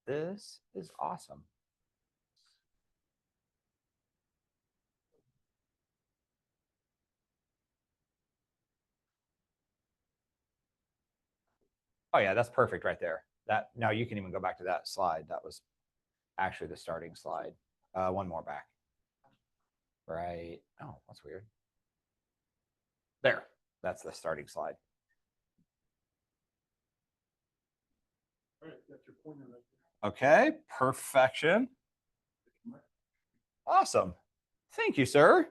This is awesome. Oh yeah, that's perfect right there. That now you can even go back to that slide. That was actually the starting slide. One more back. Right. Oh, that's weird. There. That's the starting slide. All right, that's your pointer right there. Okay, perfection. Awesome. Thank you, sir.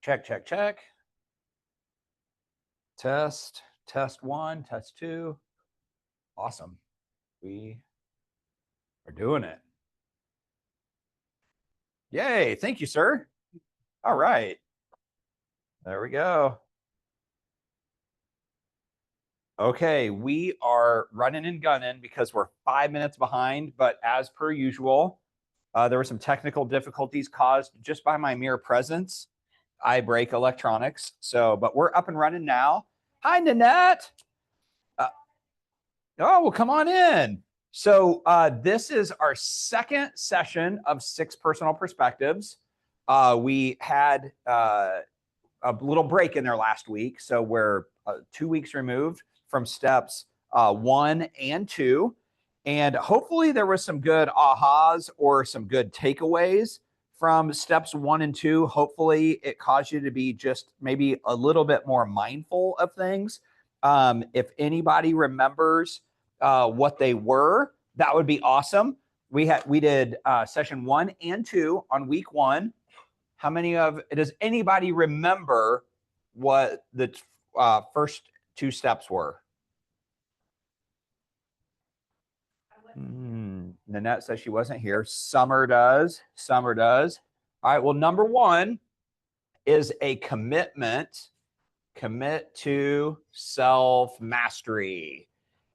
Check, check, check. Test one, test two. Awesome. We are doing it. Yay. Thank you, sir. All right. There we go. Okay, we are running and gunning because we're 5 minutes behind, but as per usual, there were some technical difficulties caused just by my mere presence. I break electronics. So, but we're up and running now. Hi, Nanette. Oh, well, come on in. So this is our second session of 6 personal perspectives. We had a little break in there last week. So we're 2 weeks removed from steps 1 and 2. And hopefully there was some good ahas or some good takeaways from steps 1 and 2. Hopefully it caused you to be just maybe a little bit more mindful of things. If anybody remembers what they were, that would be awesome. We did session 1 and 2 on week 1. How many does anybody remember what the first 2 steps were? Nanette says she wasn't here. Summer does. Summer does. All right. Well, number 1 is a commitment. Commit to self-mastery.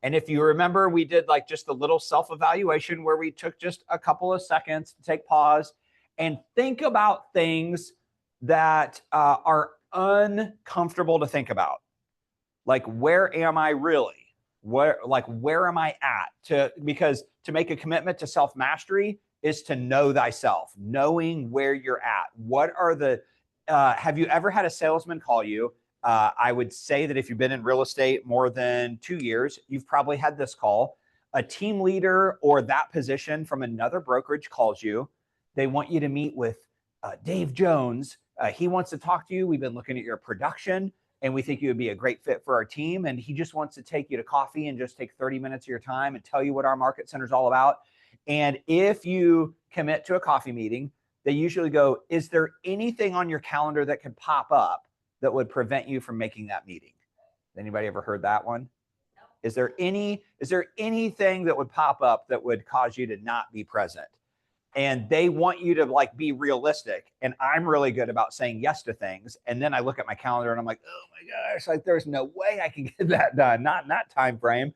And if you remember, we did like just a little self-evaluation where we took just a couple of seconds to take pause and think about things that are uncomfortable to think about. Like, where am I really? Where am I at? Because to make a commitment to self-mastery is to know thyself, knowing where you're at. What are the, have you ever had a salesman call you? I would say that if you've been in real estate more than 2 years, you've probably had this call. A team leader or that position from another brokerage calls you. They want you to meet with Dave Jones. He wants to talk to you. We've been looking at your production and we think you would be a great fit for our team. And he just wants to take you to coffee and just take 30 minutes of your time and tell you what our market center is all about. And if you commit to a coffee meeting, they usually go, is there anything on your calendar that could pop up that would prevent you from making that meeting? Anybody ever heard that one? No. Is there anything that would pop up that would cause you to not be present? And they want you to like be realistic. And I'm really good about saying yes to things. And then I look at my calendar and I'm like, oh my gosh, like there's no way I can get that done. Not in that time frame.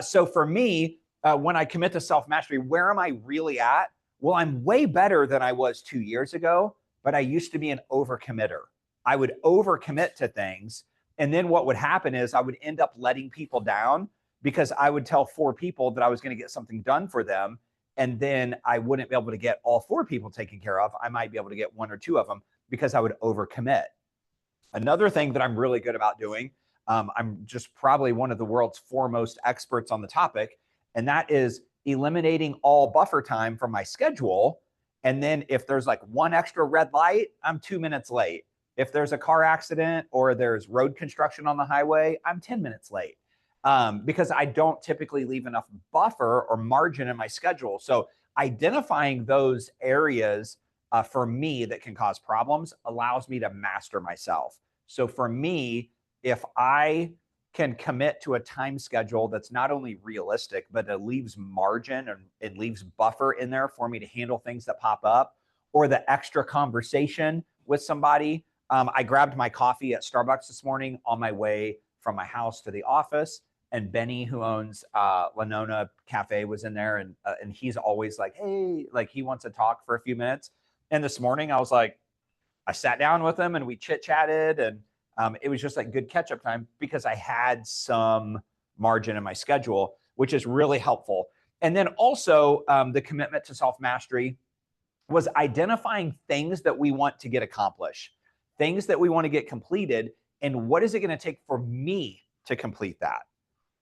So for me, when I commit to self-mastery, where am I really at? Well, I'm way better than I was 2 years ago, but I used to be an overcommitter. I would overcommit to things. And then what would happen is I would end up letting people down because I would tell 4 people that I was going to get something done for them. And then I wouldn't be able to get all 4 people taken care of. I might be able to get 1 or 2 of them because I would overcommit. Another thing that I'm really good about doing, I'm just probably one of the world's foremost experts on the topic, and that is eliminating all buffer time from my schedule. And then if there's like 1 extra red light, I'm 2 minutes late. If there's a car accident or there's road construction on the highway, I'm 10 minutes late. Because I don't typically leave enough buffer or margin in my schedule. So identifying those areas for me that can cause problems allows me to master myself. So for me, if I can commit to a time schedule that's not only realistic, but it leaves margin and it leaves buffer in there for me to handle things that pop up, or the extra conversation with somebody. I grabbed my coffee at Starbucks this morning on my way from my house to the office. And Benny, who owns Lenona Cafe, was in there, and he's always like, hey, like he wants to talk for a few minutes. And this morning I was like, I sat down with him and we chit chatted, and it was just like good catch up time because I had some margin in my schedule, which is really helpful. And then also the commitment to self-mastery was identifying things that we want to get accomplished, things that we want to get completed, and what is it going to take for me to complete that?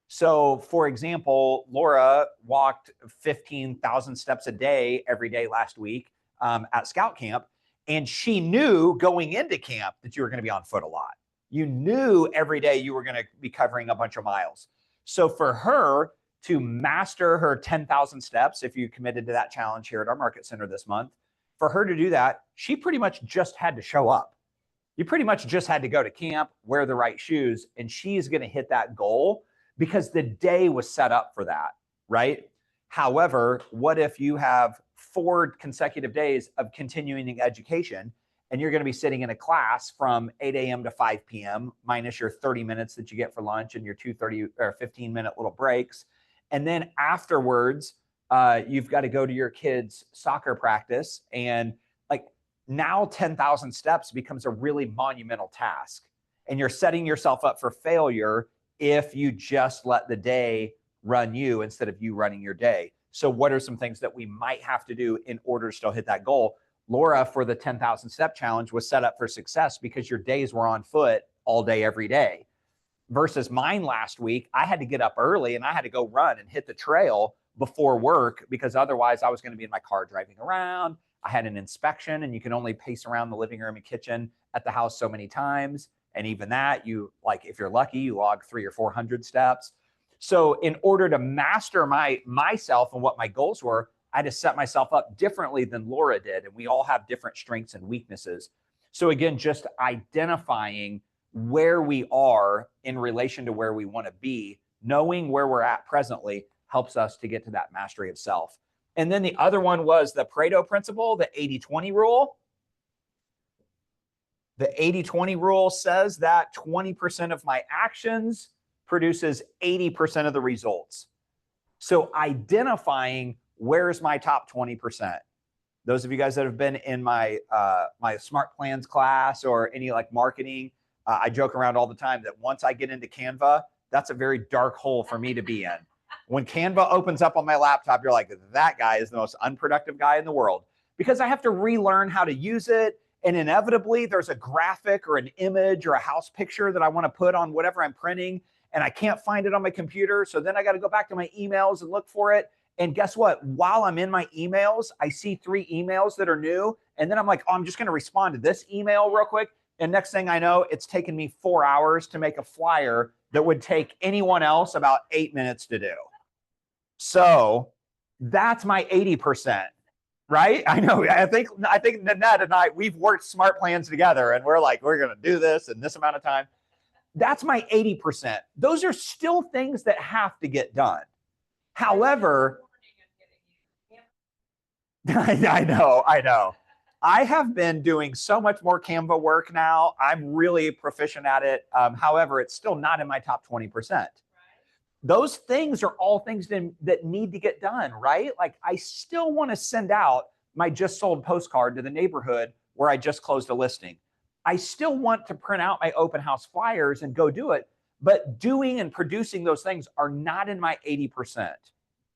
So for example, Laura walked 15,000 steps a day every day last week at scout camp. And she knew going into camp that you were going to be on foot a lot. You knew every day you were going to be covering a bunch of miles. So for her to master her 10,000 steps, if you committed to that challenge here at our market center this month, for her to do that, she pretty much just had to show up. You pretty much just had to go to camp, wear the right shoes, and she's going to hit that goal because the day was set up for that, right? However, what if you have 4 consecutive days of continuing education and you're going to be sitting in a class from 8 a.m. to 5 p.m. minus your 30 minutes that you get for lunch and your 2 15-minute little breaks. And then afterwards, you've got to go to your kids' soccer practice. And like now 10,000 steps becomes a really monumental task. And you're setting yourself up for failure if you just let the day run you instead of you running your day. So what are some things that we might have to do in order to still hit that goal? Laura, for the 10,000 step challenge, was set up for success because your days were on foot all day, every day. Versus mine last week, I had to get up early and I had to go run and hit the trail before work because otherwise I was going to be in my car driving around. I had an inspection and you can only pace around the living room and kitchen at the house so many times. And even that, you like, if you're lucky, you log 300 or 400 steps. So in order to master myself and what my goals were, I had to set myself up differently than Laura did. And we all have different strengths and weaknesses. So again, just identifying where we are in relation to where we want to be, knowing where we're at presently helps us to get to that mastery of self. And then the other one was the Pareto principle, the 80-20 rule. The 80-20 rule says that 20% of my actions produces 80% of the results. So identifying where's my top 20%. Those of you guys that have been in my my Smart Plans class or any like marketing, I joke around all the time that once I get into Canva, that's a very dark hole for me to be in. When Canva opens up on my laptop, you're like, that guy is the most unproductive guy in the world because I have to relearn how to use it. And inevitably there's a graphic or an image or a house picture that I want to put on whatever I'm printing and I can't find it on my computer. So then I got to go back to my emails and look for it. And guess what? While I'm in my emails, I see 3 emails that are new. And then I'm like, oh, I'm just going to respond to this email real quick. And next thing I know, it's taken me 4 hours to make a flyer that would take anyone else about 8 minutes to do. So that's my 80%, right? I know. I think Nanette and I, we've worked Smart Plans together and we're like, we're going to do this in this amount of time. That's my 80%. Those are still things that have to get done. However, I know. I have been doing so much more Canva work now. I'm really proficient at it. However, it's still not in my top 20%. Right. Those things are all things that need to get done, right? Like I still want to send out my just sold postcard to the neighborhood where I just closed a listing. I still want to print out my open house flyers and go do it. But doing and producing those things are not in my 80%,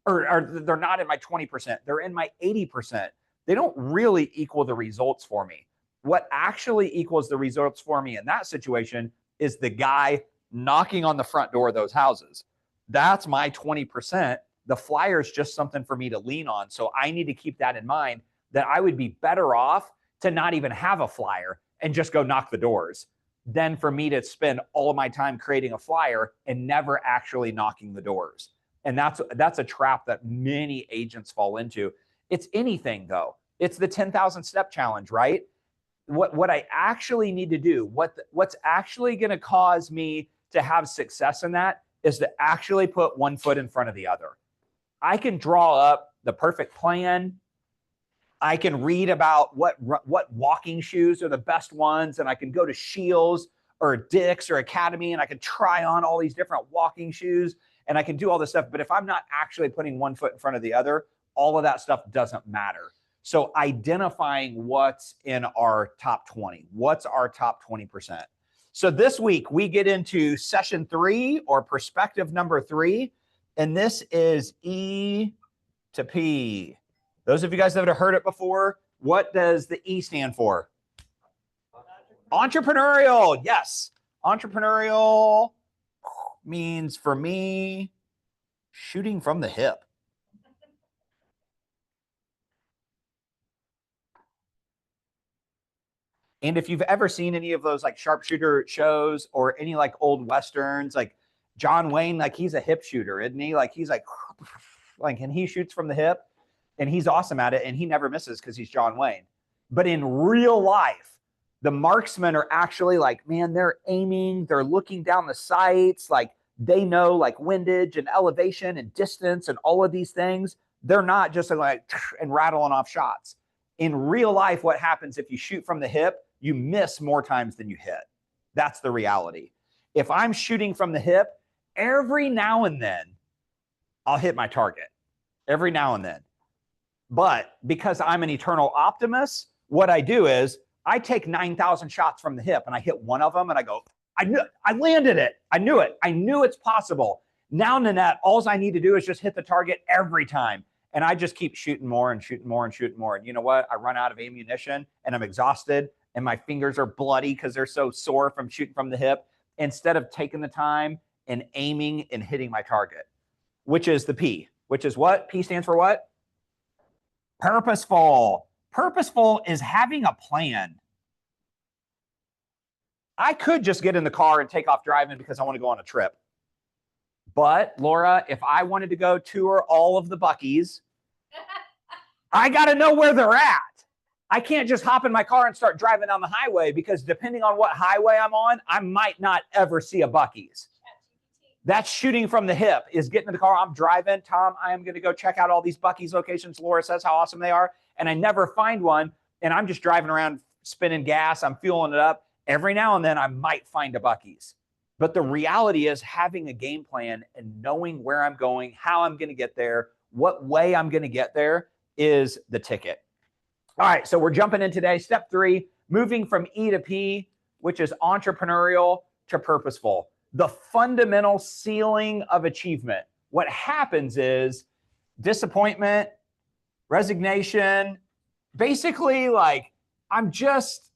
or they're not in my 20%. They're in my 80%. They don't really equal the results for me. What actually equals the results for me in that situation is the guy knocking on the front door of those houses. That's my 20%. The flyer is just something for me to lean on. So I need to keep that in mind, that I would be better off to not even have a flyer and just go knock the doors than for me to spend all of my time creating a flyer and never actually knocking the doors. And that's a trap that many agents fall into. It's anything though. It's the 10,000 step challenge, right? What I actually need to do, what's actually going to cause me to have success in that is to actually put one foot in front of the other. I can draw up the perfect plan. I can read about what walking shoes are the best ones, and I can go to Shields or Dick's or Academy, and I can try on all these different walking shoes, and I can do all this stuff. But if I'm not actually putting one foot in front of the other, all of that stuff doesn't matter. So identifying what's in our top 20, what's our top 20%. So this week we get into session 3 or perspective number 3, and this is E to P. Those of you guys that have heard it before, what does the E stand for? Entrepreneurial. Yes. Entrepreneurial means for me shooting from the hip. And if you've ever seen any of those like sharpshooter shows or any like old Westerns, like John Wayne, like he's a hip shooter, isn't he? Like he's like, and he shoots from the hip and he's awesome at it and he never misses because he's John Wayne. But in real life, the marksmen are actually like, man, they're aiming, they're looking down the sights, like they know like windage and elevation and distance and all of these things. They're not just like and rattling off shots. In real life, what happens if you shoot from the hip, you miss more times than you hit. That's the reality. If I'm shooting from the hip, every now and then, I'll hit my target. Every now and then. But because I'm an eternal optimist, what I do is I take 9,000 shots from the hip and I hit one of them and I go, I landed it. I knew it. I knew it's possible. Now, Nanette, all I need to do is just hit the target every time. And I just keep shooting more and shooting more and shooting more. And you know what? I run out of ammunition and I'm exhausted and my fingers are bloody because they're so sore from shooting from the hip, instead of taking the time and aiming and hitting my target, which is the P, which is what? P stands for what? Purposeful. Purposeful is having a plan. I could just get in the car and take off driving because I want to go on a trip. But Laura, if I wanted to go tour all of the Buc-ee's, I got to know where they're at. I can't just hop in my car and start driving down the highway because depending on what highway I'm on, I might not ever see a Buc-ee's. That's shooting from the hip, is getting in the car. I'm driving. Tom, I am going to go check out all these Buc-ee's locations. Laura says how awesome they are. And I never find one. And I'm just driving around spinning gas. I'm fueling it up. Every now and then I might find a Buc-ee's. But the reality is having a game plan and knowing where I'm going, how I'm going to get there, what way I'm going to get there is the ticket. All right, so we're jumping in today. Step 3, moving from E to P, which is entrepreneurial to purposeful. The fundamental ceiling of achievement. What happens is disappointment, resignation, basically like I'm just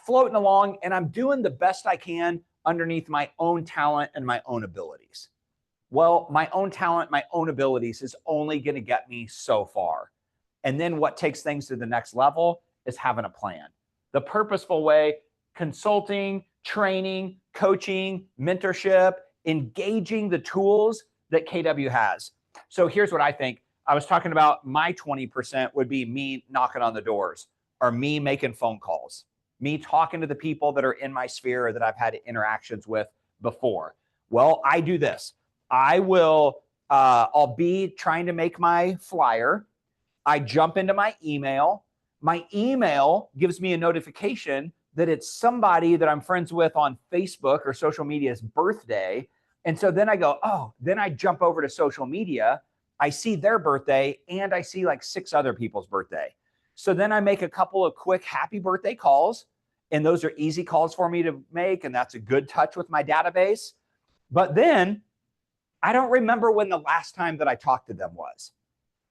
floating along and I'm doing the best I can underneath my own talent and my own abilities. Well, my own talent, my own abilities is only going to get me so far. And then what takes things to the next level is having a plan. The purposeful way, consulting, training, coaching, mentorship, engaging the tools that KW has. So here's what I think. I was talking about my 20% would be me knocking on the doors, or me making phone calls, me talking to the people that are in my sphere or that I've had interactions with before. Well, I do this. I'll be trying to make my flyer. I jump into my email. My email gives me a notification that it's somebody that I'm friends with on Facebook or social media's birthday. And so then I go, oh, then I jump over to social media. I see their birthday and I see like 6 other people's birthday. So then I make a couple of quick happy birthday calls, and those are easy calls for me to make, and that's a good touch with my database. But then I don't remember when the last time that I talked to them was.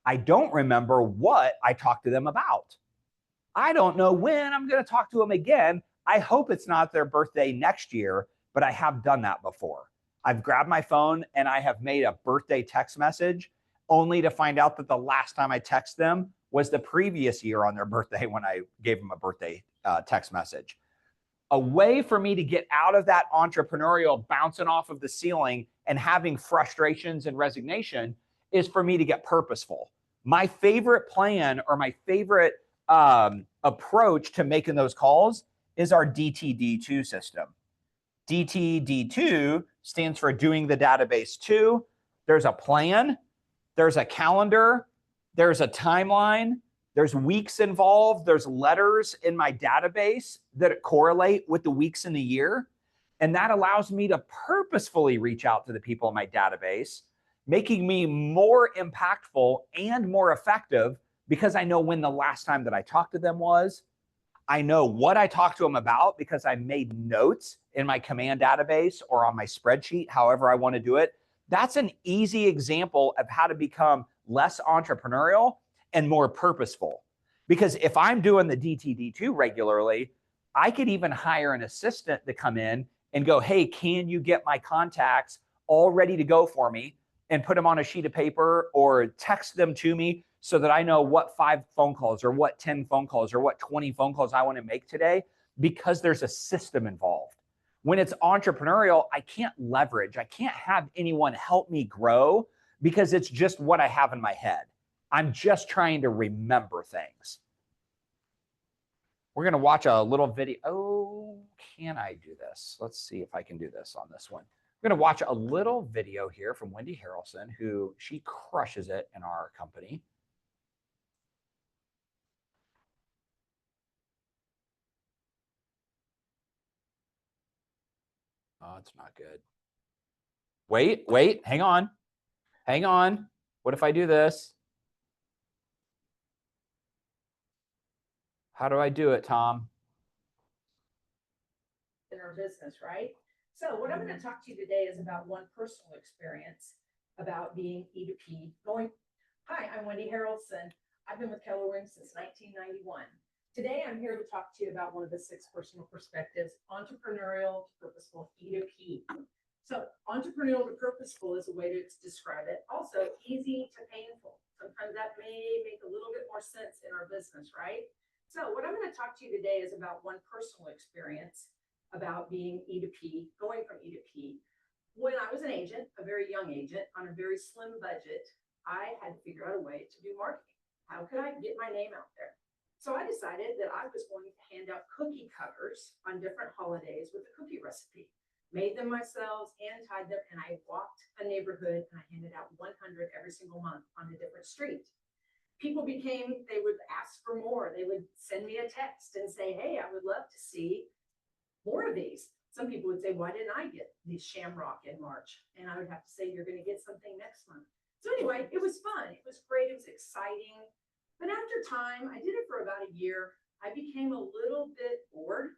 I don't remember what I talked to them about. I don't know when I'm going to talk to them again. I hope it's not their birthday next year, but I have done that before. I've grabbed my phone and I have made a birthday text message only to find out that the last time I text them was the previous year on their birthday when I gave them a birthday text message. A way for me to get out of that entrepreneurial bouncing off of the ceiling and having frustrations and resignation is for me to get purposeful. My favorite plan or my favorite approach to making those calls is our DTD2 system. DTD2 stands for doing the database 2. There's a plan, there's a calendar, there's a timeline, there's weeks involved, there's letters in my database that correlate with the weeks in the year. And that allows me to purposefully reach out to the people in my database, making me more impactful and more effective because I know when the last time that I talked to them was. I know what I talked to them about because I made notes in my command database or on my spreadsheet, however I want to do it. That's an easy example of how to become less entrepreneurial and more purposeful. Because if I'm doing the DTD2 regularly, I could even hire an assistant to come in and go, hey, can you get my contacts all ready to go for me, and put them on a sheet of paper or text them to me so that I know what 5 phone calls or what 10 phone calls or what 20 phone calls I want to make today, because there's a system involved. When it's entrepreneurial, I can't leverage. I can't have anyone help me grow because it's just what I have in my head. I'm just trying to remember things. We're going to watch a little video. Oh, can I do this? Let's see if I can do this on this one. We're going to watch a little video here from Wendy Harrelson, who she crushes it in our company. Oh, it's not good. Wait, hang on. Hang on. What if I do this? How do I do it, Tom? In our business, right? So what I'm going to talk to you today is about one personal experience about being E2P going. Hi, I'm Wendy Harrelson. I've been with Keller Williams since 1991. Today, I'm here to talk to you about one of the 6 personal perspectives, entrepreneurial to purposeful E2P. So entrepreneurial to purposeful is a way to describe it. Also, easy to painful. Sometimes that may make a little bit more sense in our business, right? So what I'm going to talk to you today is about one personal experience about being E2P, going from E2P. When I was an agent, a very young agent on a very slim budget, I had to figure out a way to do marketing. How could I get my name out there? So I decided that I was going to hand out cookie cutters on different holidays with a cookie recipe. Made them myself, hand tied them, and I walked a neighborhood and I handed out 100 every single month on a different street. People they would ask for more. They would send me a text and say, hey, I would love to see more of these. Some people would say, why didn't I get these shamrock in March? And I would have to say, you're going to get something next month. So anyway, it was fun. It was great. It was exciting. But after time, I did it for about a year. I became a little bit bored.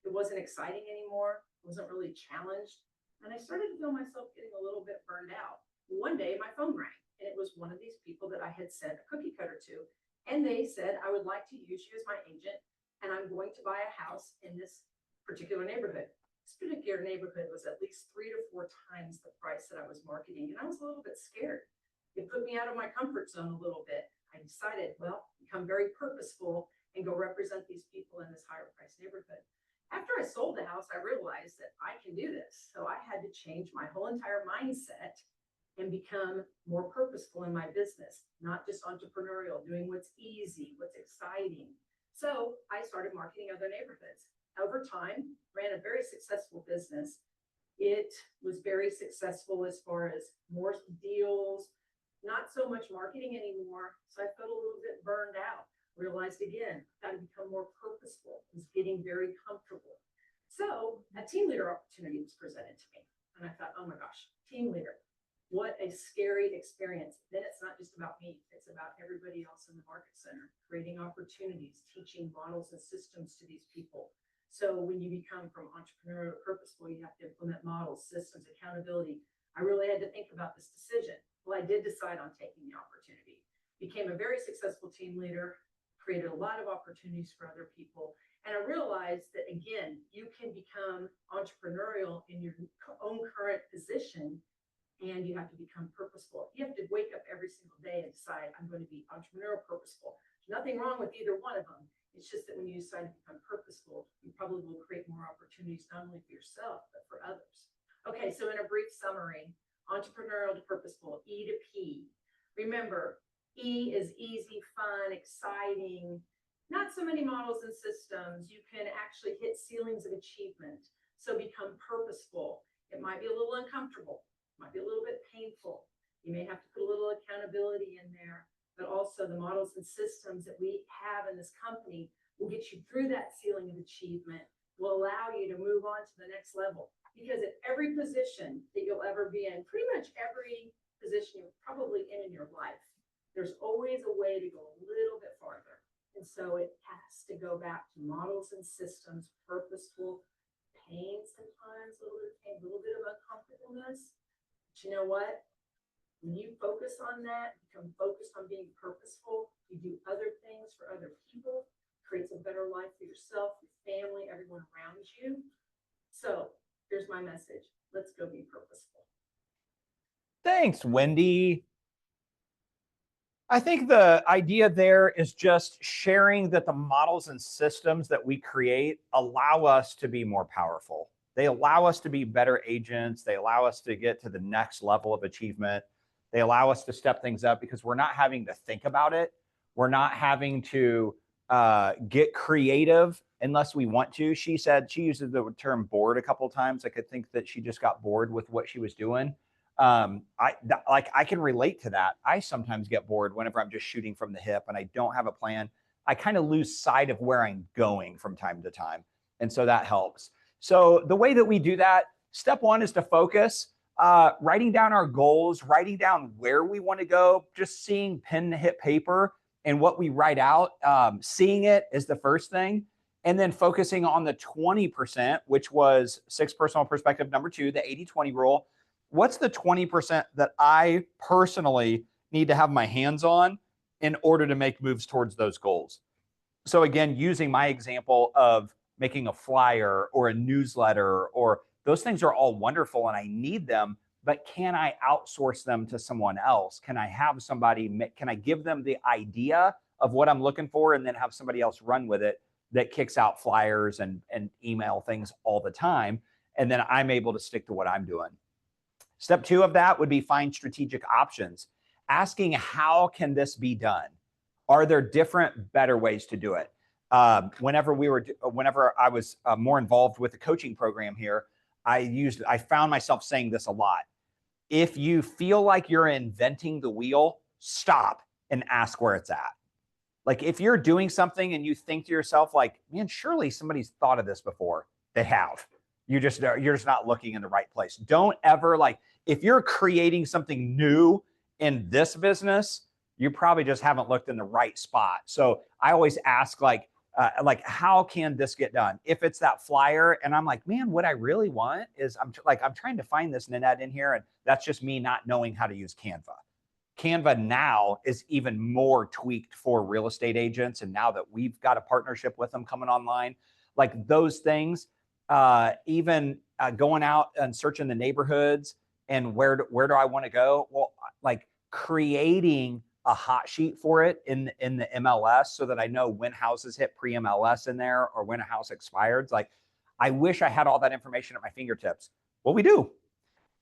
It wasn't exciting anymore. I wasn't really challenged. And I started to feel myself getting a little bit burned out. One day my phone rang and it was one of these people that I had sent a cookie cutter to. And they said, I would like to use you as my agent and I'm going to buy a house in this particular neighborhood. This particular neighborhood was at least 3 to 4 times the price that I was marketing, and I was a little bit scared. It put me out of my comfort zone a little bit. I decided, well, become very purposeful and go represent these people in this higher price neighborhood. After I sold the house, I realized that I can do this. So I had to change my whole entire mindset and become more purposeful in my business, not just entrepreneurial, doing what's easy, what's exciting. So I started marketing other neighborhoods. Over time, ran a very successful business. It was very successful as far as more deals, not so much marketing anymore. So I felt a little bit burned out. Realized again, got to become more purposeful. It was getting very comfortable. So a team leader opportunity was presented to me. And I thought, oh my gosh, team leader. What a scary experience. Then it's not just about me. It's about everybody else in the market center, creating opportunities, teaching models and systems to these people. So when you become from entrepreneurial to purposeful, you have to implement models, systems, accountability. I really had to think about this decision. Well, I did decide on taking the opportunity. Became a very successful team leader, created a lot of opportunities for other people. And I realized that, again, you can become entrepreneurial in your own current position, and you have to become purposeful. You have to wake up every single day and decide, I'm going to be entrepreneurial purposeful. There's nothing wrong with either one of them. It's just that when you decide to become purposeful, you probably will create more opportunities, not only for yourself, but for others. Okay, so in a brief summary, entrepreneurial to purposeful, E to P. Remember, E is easy, fun, exciting, not so many models and systems. You can actually hit ceilings of achievement. So become purposeful. It might be a little uncomfortable, might be a little bit painful. You may have to put a little accountability in there. But also the models and systems that we have in this company will get you through that ceiling of achievement, will allow you to move on to the next level. Because at every position that you'll ever be in, pretty much every position you're probably in your life, there's always a way to go a little bit farther. And so it has to go back to models models and systems, purposeful, pain sometimes, a little bit of pain, a little bit of uncomfortableness. But you know what? When you focus on that, become focused on being purposeful, you do other things for other people, creates a better life for yourself, your family, everyone around you. So here's my message. Let's go be purposeful. Thanks, Wendy. I think the idea there is just sharing that the models and systems that we create allow us to be more powerful. They allow us to be better agents. They allow us to get to the next level of achievement. They allow us to step things up because we're not having to think about it. We're not having to get creative unless we want to. She said, she uses the term bored a couple of times. I could think that she just got bored with what she was doing. I can relate to that. I sometimes get bored whenever I'm just shooting from the hip and I don't have a plan. I kind of lose sight of where I'm going from time to time. And so that helps. So the way that we do that, step one is to focus, writing down our goals, writing down where we want to go, just seeing pen to hit paper and what we write out. Seeing it is the first thing. And then focusing on the 20%, which was 6 personal perspective. Number 2, the 80-20 rule. What's the 20% that I personally need to have my hands on in order to make moves towards those goals? So again, using my example of making a flyer or a newsletter, or those things are all wonderful and I need them, but can I outsource them to someone else? Can I have somebody, can I give them the idea of what I'm looking for and then have somebody else run with it that kicks out flyers and email things all the time? And then I'm able to stick to what I'm doing. Step 2 of that would be find strategic options. Asking, how can this be done? Are there different, better ways to do it? Whenever I was more involved with the coaching program here, I found myself saying this a lot. If you feel like you're inventing the wheel, stop and ask where it's at. Like if you're doing something and you think to yourself like, man, surely somebody's thought of this before. They have. You're just not looking in the right place. Don't ever, like, if you're creating something new in this business, you probably just haven't looked in the right spot. So I always ask like, how can this get done? If it's that flyer and I'm like, man, what I really want is I'm trying to find this Nanette in here. And that's just me not knowing how to use Canva. Canva now is even more tweaked for real estate agents. And now that we've got a partnership with them coming online, like those things, even going out and searching the neighborhoods and where do I want to go? Well, like creating a hot sheet for it in the MLS so that I know when houses hit pre-MLS in there or when a house expired. Like, I wish I had all that information at my fingertips. Well, we do.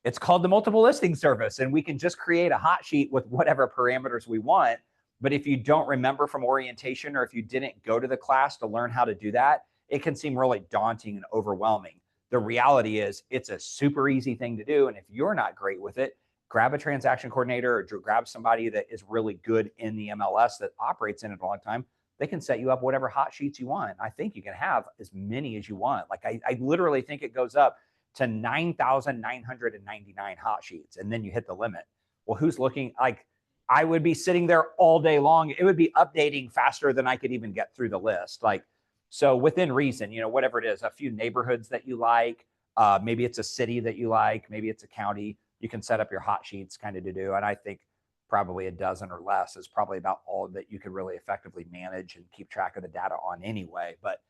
It's called the multiple listing service, and we can just create a hot sheet with whatever parameters we want. But if you don't remember from orientation, or if you didn't go to the class to learn how to do that, it can seem really daunting and overwhelming. The reality is it's a super easy thing to do. And if you're not great with it, grab a transaction coordinator or grab somebody that is really good in the MLS that operates in it a long time. They can set you up whatever hot sheets you want. I think you can have as many as you want. Like I literally think it goes up to 9,999 hot sheets, and then you hit the limit. Well, who's looking? Like, I would be sitting there all day long. It would be updating faster than I could even get through the list. Like, so within reason, whatever it is, a few neighborhoods that you like, maybe it's a city that you like, maybe it's a county, you can set up your hot sheets kind of to do. And I think probably a dozen or less is probably about all that you could really effectively manage and keep track of the data on anyway. But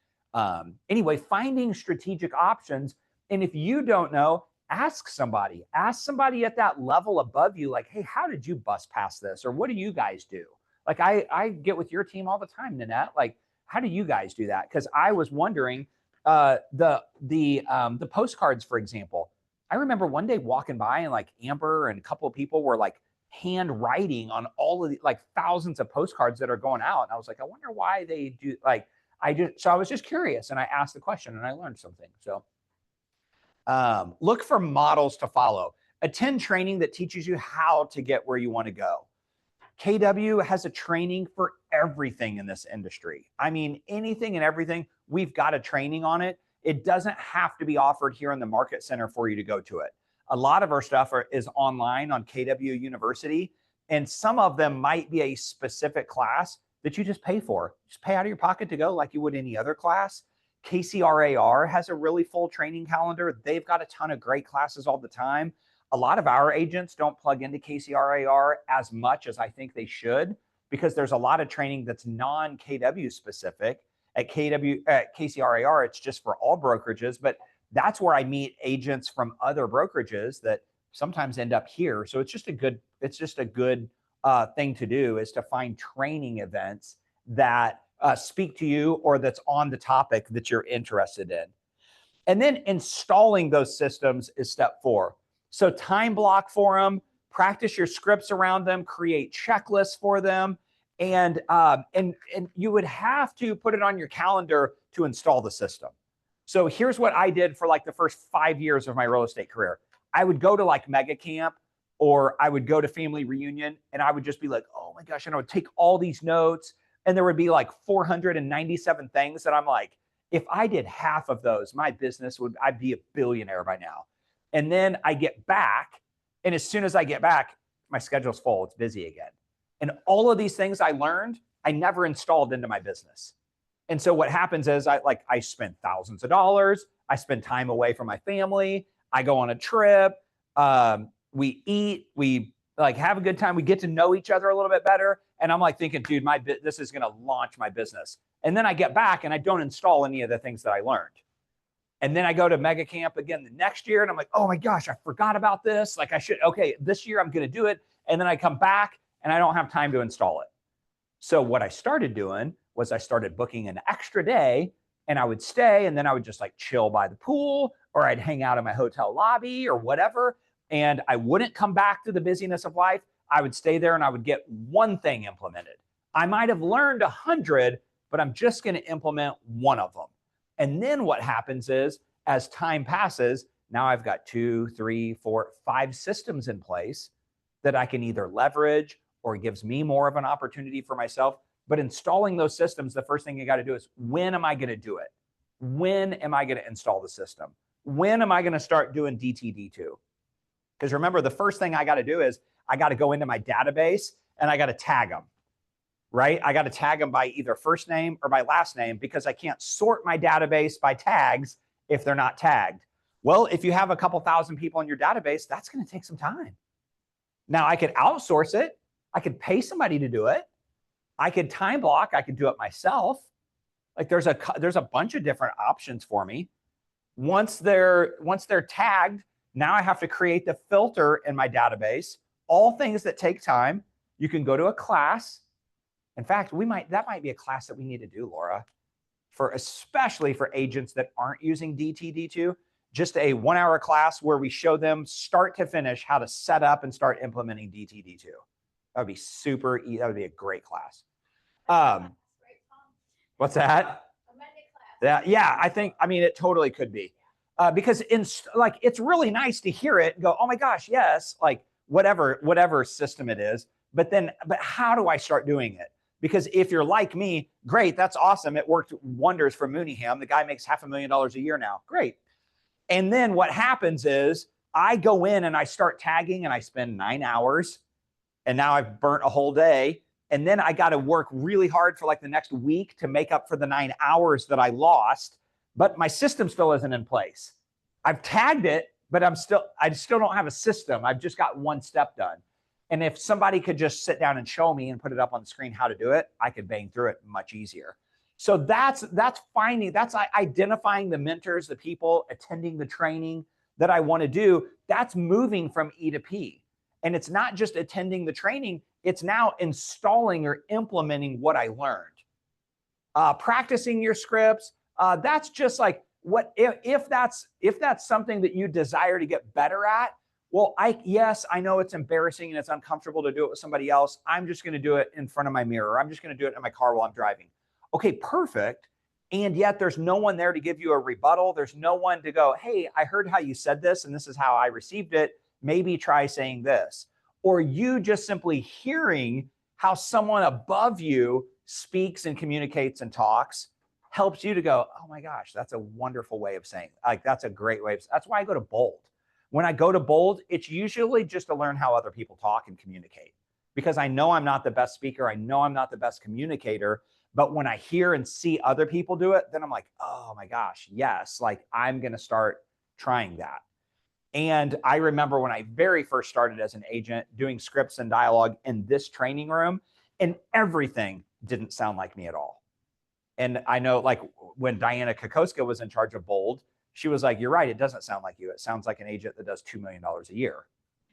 anyway, finding strategic options. And if you don't know, ask somebody at that level above you, like, hey, how did you bust past this? Or what do you guys do? Like I get with your team all the time, Nanette, like, how do you guys do that? Because I was wondering, the postcards, for example. I remember one day walking by and like Amber and a couple of people were like hand writing on all of the like thousands of postcards that are going out. And I was like, I wonder why they do so I was just curious and I asked the question and I learned something. So look for models to follow. Attend training that teaches you how to get where you want to go. KW has a training for everything in this industry. I mean, anything and everything, we've got a training on it. It doesn't have to be offered here in the market center for you to go to it. A lot of our stuff is online on KW University, and some of them might be a specific class that you just pay for. Just pay out of your pocket to go like you would any other class. KCRAR has a really full training calendar. They've got a ton of great classes all the time. A lot of our agents don't plug into KCRAR as much as I think they should, because there's a lot of training that's non-KW specific. At KCRAR, it's just for all brokerages, but that's where I meet agents from other brokerages that sometimes end up here. So it's just a good thing to do, is to find training events that speak to you or that's on the topic that you're interested in. And then installing those systems is step 4. So time block for them, practice your scripts around them, create checklists for them, and you would have to put it on your calendar to install the system. So here's what I did for like the first 5 years of my real estate career. I would go to like Mega Camp, or I would go to family reunion, and I would just be like, oh my gosh, and I would take all these notes, and there would be like 497 things that I'm like, if I did half of those, my business I'd be a billionaire by now. And then I get back, and as soon as I get back, my schedule's full, it's busy again. And all of these things I learned, I never installed into my business. And so what happens is I spend thousands of dollars, I spend time away from my family, I go on a trip, we eat, we like have a good time, we get to know each other a little bit better. And I'm like thinking, dude, this is gonna launch my business. And then I get back and I don't install any of the things that I learned. And then I go to Mega Camp again the next year, and I'm like, oh my gosh, I forgot about this. Like okay, this year I'm gonna do it. And then I come back and I don't have time to install it. So what I started doing was I started booking an extra day, and I would stay, and then I would just like chill by the pool, or I'd hang out in my hotel lobby or whatever. And I wouldn't come back to the busyness of life. I would stay there and I would get one thing implemented. I might have learned 100, but I'm just going to implement one of them. And then what happens is, as time passes, now I've got 2, 3, 4, 5 systems in place that I can either leverage, or gives me more of an opportunity for myself. But installing those systems, the first thing you got to do is, when am I going to do it? When am I going to install the system? When am I going to start doing DTD2? Because remember, the first thing I got to do is I got to go into my database and I got to tag them, right? I got to tag them by either first name or by last name, because I can't sort my database by tags if they're not tagged. Well, if you have a couple thousand people in your database, that's going to take some time. Now, I could outsource it. I could pay somebody to do it. I could time block. I could do it myself. Like there's a bunch of different options for me. Once they're tagged, now I have to create the filter in my database. All things that take time. You can go to a class. In fact, that might be a class that we need to do, Laura, especially for agents that aren't using DTD2. Just a 1-hour class where we show them start to finish how to set up and start implementing DTD2. That would be super easy. That would be a great class. What's that? Yeah, I mean, it totally could be. Because it's really nice to hear it and go, oh my gosh, yes, like whatever system it is. But how do I start doing it? Because if you're like me, great, that's awesome. It worked wonders for Mooneyham. The guy makes $500,000 a year now. Great. And then what happens is I go in and I start tagging and I spend 9 hours, and now I've burnt a whole day. And then I got to work really hard for like the next week to make up for the 9 hours that I lost. But my system still isn't in place. I've tagged it, but I still don't have a system. I've just got one step done. And if somebody could just sit down and show me and put it up on the screen how to do it, I could bang through it much easier. So that's identifying the mentors, the people attending the training that I want to do. That's moving from E to P. And it's not just attending the training, it's now installing or implementing what I learned. Practicing your scripts, that's just like, if that's something that you desire to get better at, well, yes, I know it's embarrassing and it's uncomfortable to do it with somebody else. I'm just going to do it in front of my mirror. I'm just going to do it in my car while I'm driving. Okay, perfect. And yet there's no one there to give you a rebuttal. There's no one to go, hey, I heard how you said this and this is how I received it. Maybe try saying this. Or you just simply hearing how someone above you speaks and communicates and talks helps you to go, oh my gosh, that's a wonderful way of saying it. Like, that's a great way. That's why I go to Bold. When I go to Bold, it's usually just to learn how other people talk and communicate, because I know I'm not the best speaker. I know I'm not the best communicator, But when I hear and see other people do it, then I'm like, oh my gosh, yes, like I'm going to start trying that. And I remember when I very first started as an agent doing scripts and dialogue in this training room, and everything didn't sound like me at all. And I know, like, when Diana Kokoska was in charge of Bold, she was like, you're right, it doesn't sound like you. It sounds like an agent that does $2 million a year,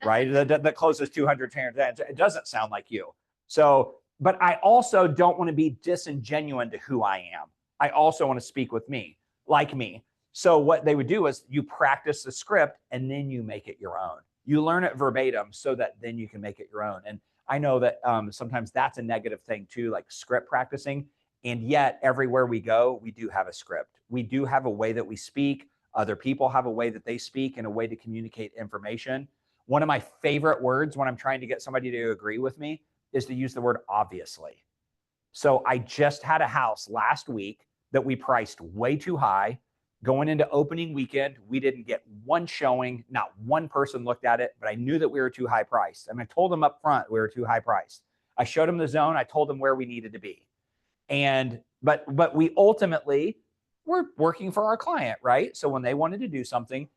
right? that closes 200 transactions. It doesn't sound like you. So, but I also don't want to be disingenuous to who I am. I also want to speak with me, like me. So what they would do is you practice the script and then you make it your own. You learn it verbatim so that then you can make it your own. And I know that sometimes that's a negative thing too, like script practicing. And yet everywhere we go, we do have a script. We do have a way that we speak. Other people have a way that they speak and a way to communicate information. One of my favorite words when I'm trying to get somebody to agree with me is to use the word obviously. So I just had a house last week that we priced way too high. Going into opening weekend, we didn't get one showing. Not one person looked at it, but I knew that we were too high priced. And I told them up front we were too high priced. I showed them the zone. I told them where we needed to be. And but we ultimately were working for our client, right? So when they wanted to do something,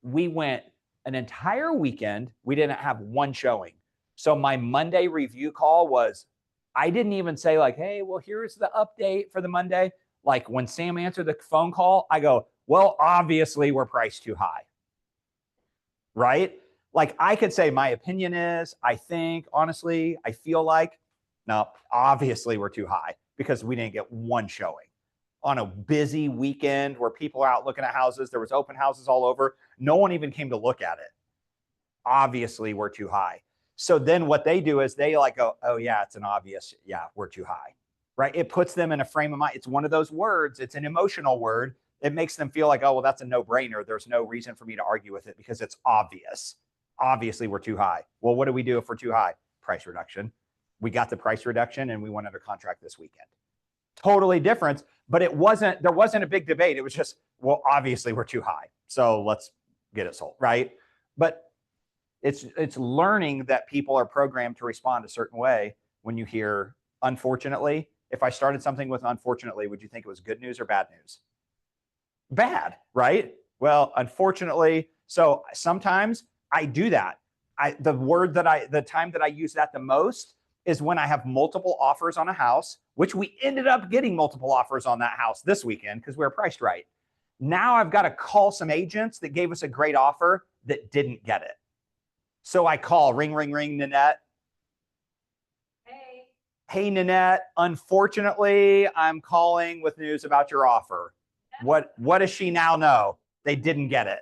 we went an entire weekend. We didn't have one showing. So my Monday review call was, I didn't even say like, hey, well, here's the update for the Monday. Like when Sam answered the phone call, I go, well, obviously we're priced too high, right? Like I could say my opinion is, I think, honestly, I feel like, no, obviously we're too high because we didn't get one showing. On a busy weekend where people are out looking at houses, there was open houses all over. No one even came to look at it. Obviously we're too high. So then what they do is they like go, oh yeah, it's an obvious, yeah, we're too high, right? It puts them in a frame of mind. It's one of those words. It's an emotional word. It makes them feel like, oh, well, that's a no-brainer. There's no reason for me to argue with it because it's obvious. Obviously we're too high. Well, what do we do if we're too high? Price reduction. We got the price reduction and we went under contract this weekend. Totally different, but there wasn't a big debate. It was just, well, obviously we're too high. So let's get it sold, right? But it's learning that people are programmed to respond a certain way when you hear, unfortunately. If I started something with unfortunately, would you think it was good news or bad news? Bad, right? Well, unfortunately, so sometimes I do that. The time that I use that the most is when I have multiple offers on a house, which we ended up getting multiple offers on that house this weekend because we were priced right. Now I've got to call some agents that gave us a great offer that didn't get it. So I call, ring, ring, ring, Nanette. Hey, Nanette, unfortunately, I'm calling with news about your offer. What does she now know? They didn't get it.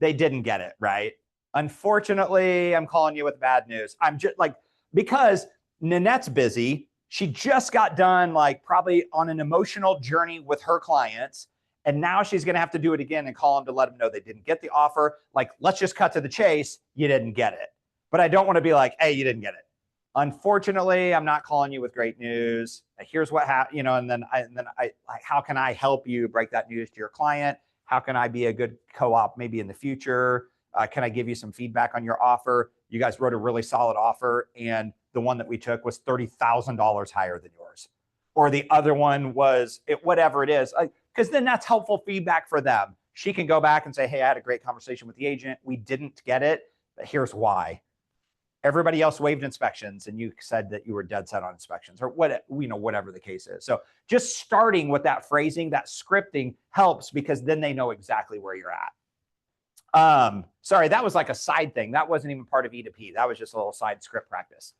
They didn't get it, right? Unfortunately, I'm calling you with bad news. I'm just like, because Nanette's busy. She just got done like probably on an emotional journey with her clients. And now she's going to have to do it again and call them to let them know they didn't get the offer. Like, let's just cut to the chase. You didn't get it. But I don't want to be like, hey, you didn't get it. Unfortunately, I'm not calling you with great news. Here's what happened, and then I how can I help you break that news to your client? How can I be a good co-op maybe in the future? Can I give you some feedback on your offer? You guys wrote a really solid offer, and the one that we took was $30,000 higher than yours. Or the other one was whatever it is. Because then that's helpful feedback for them. She can go back and say, hey, I had a great conversation with the agent. We didn't get it, but here's why. Everybody else waived inspections and you said that you were dead set on inspections or whatever the case is. So just starting with that phrasing, that scripting helps because then they know exactly where you're at. Sorry, that was like a side thing. That wasn't even part of E2P. That was just a little side script practice.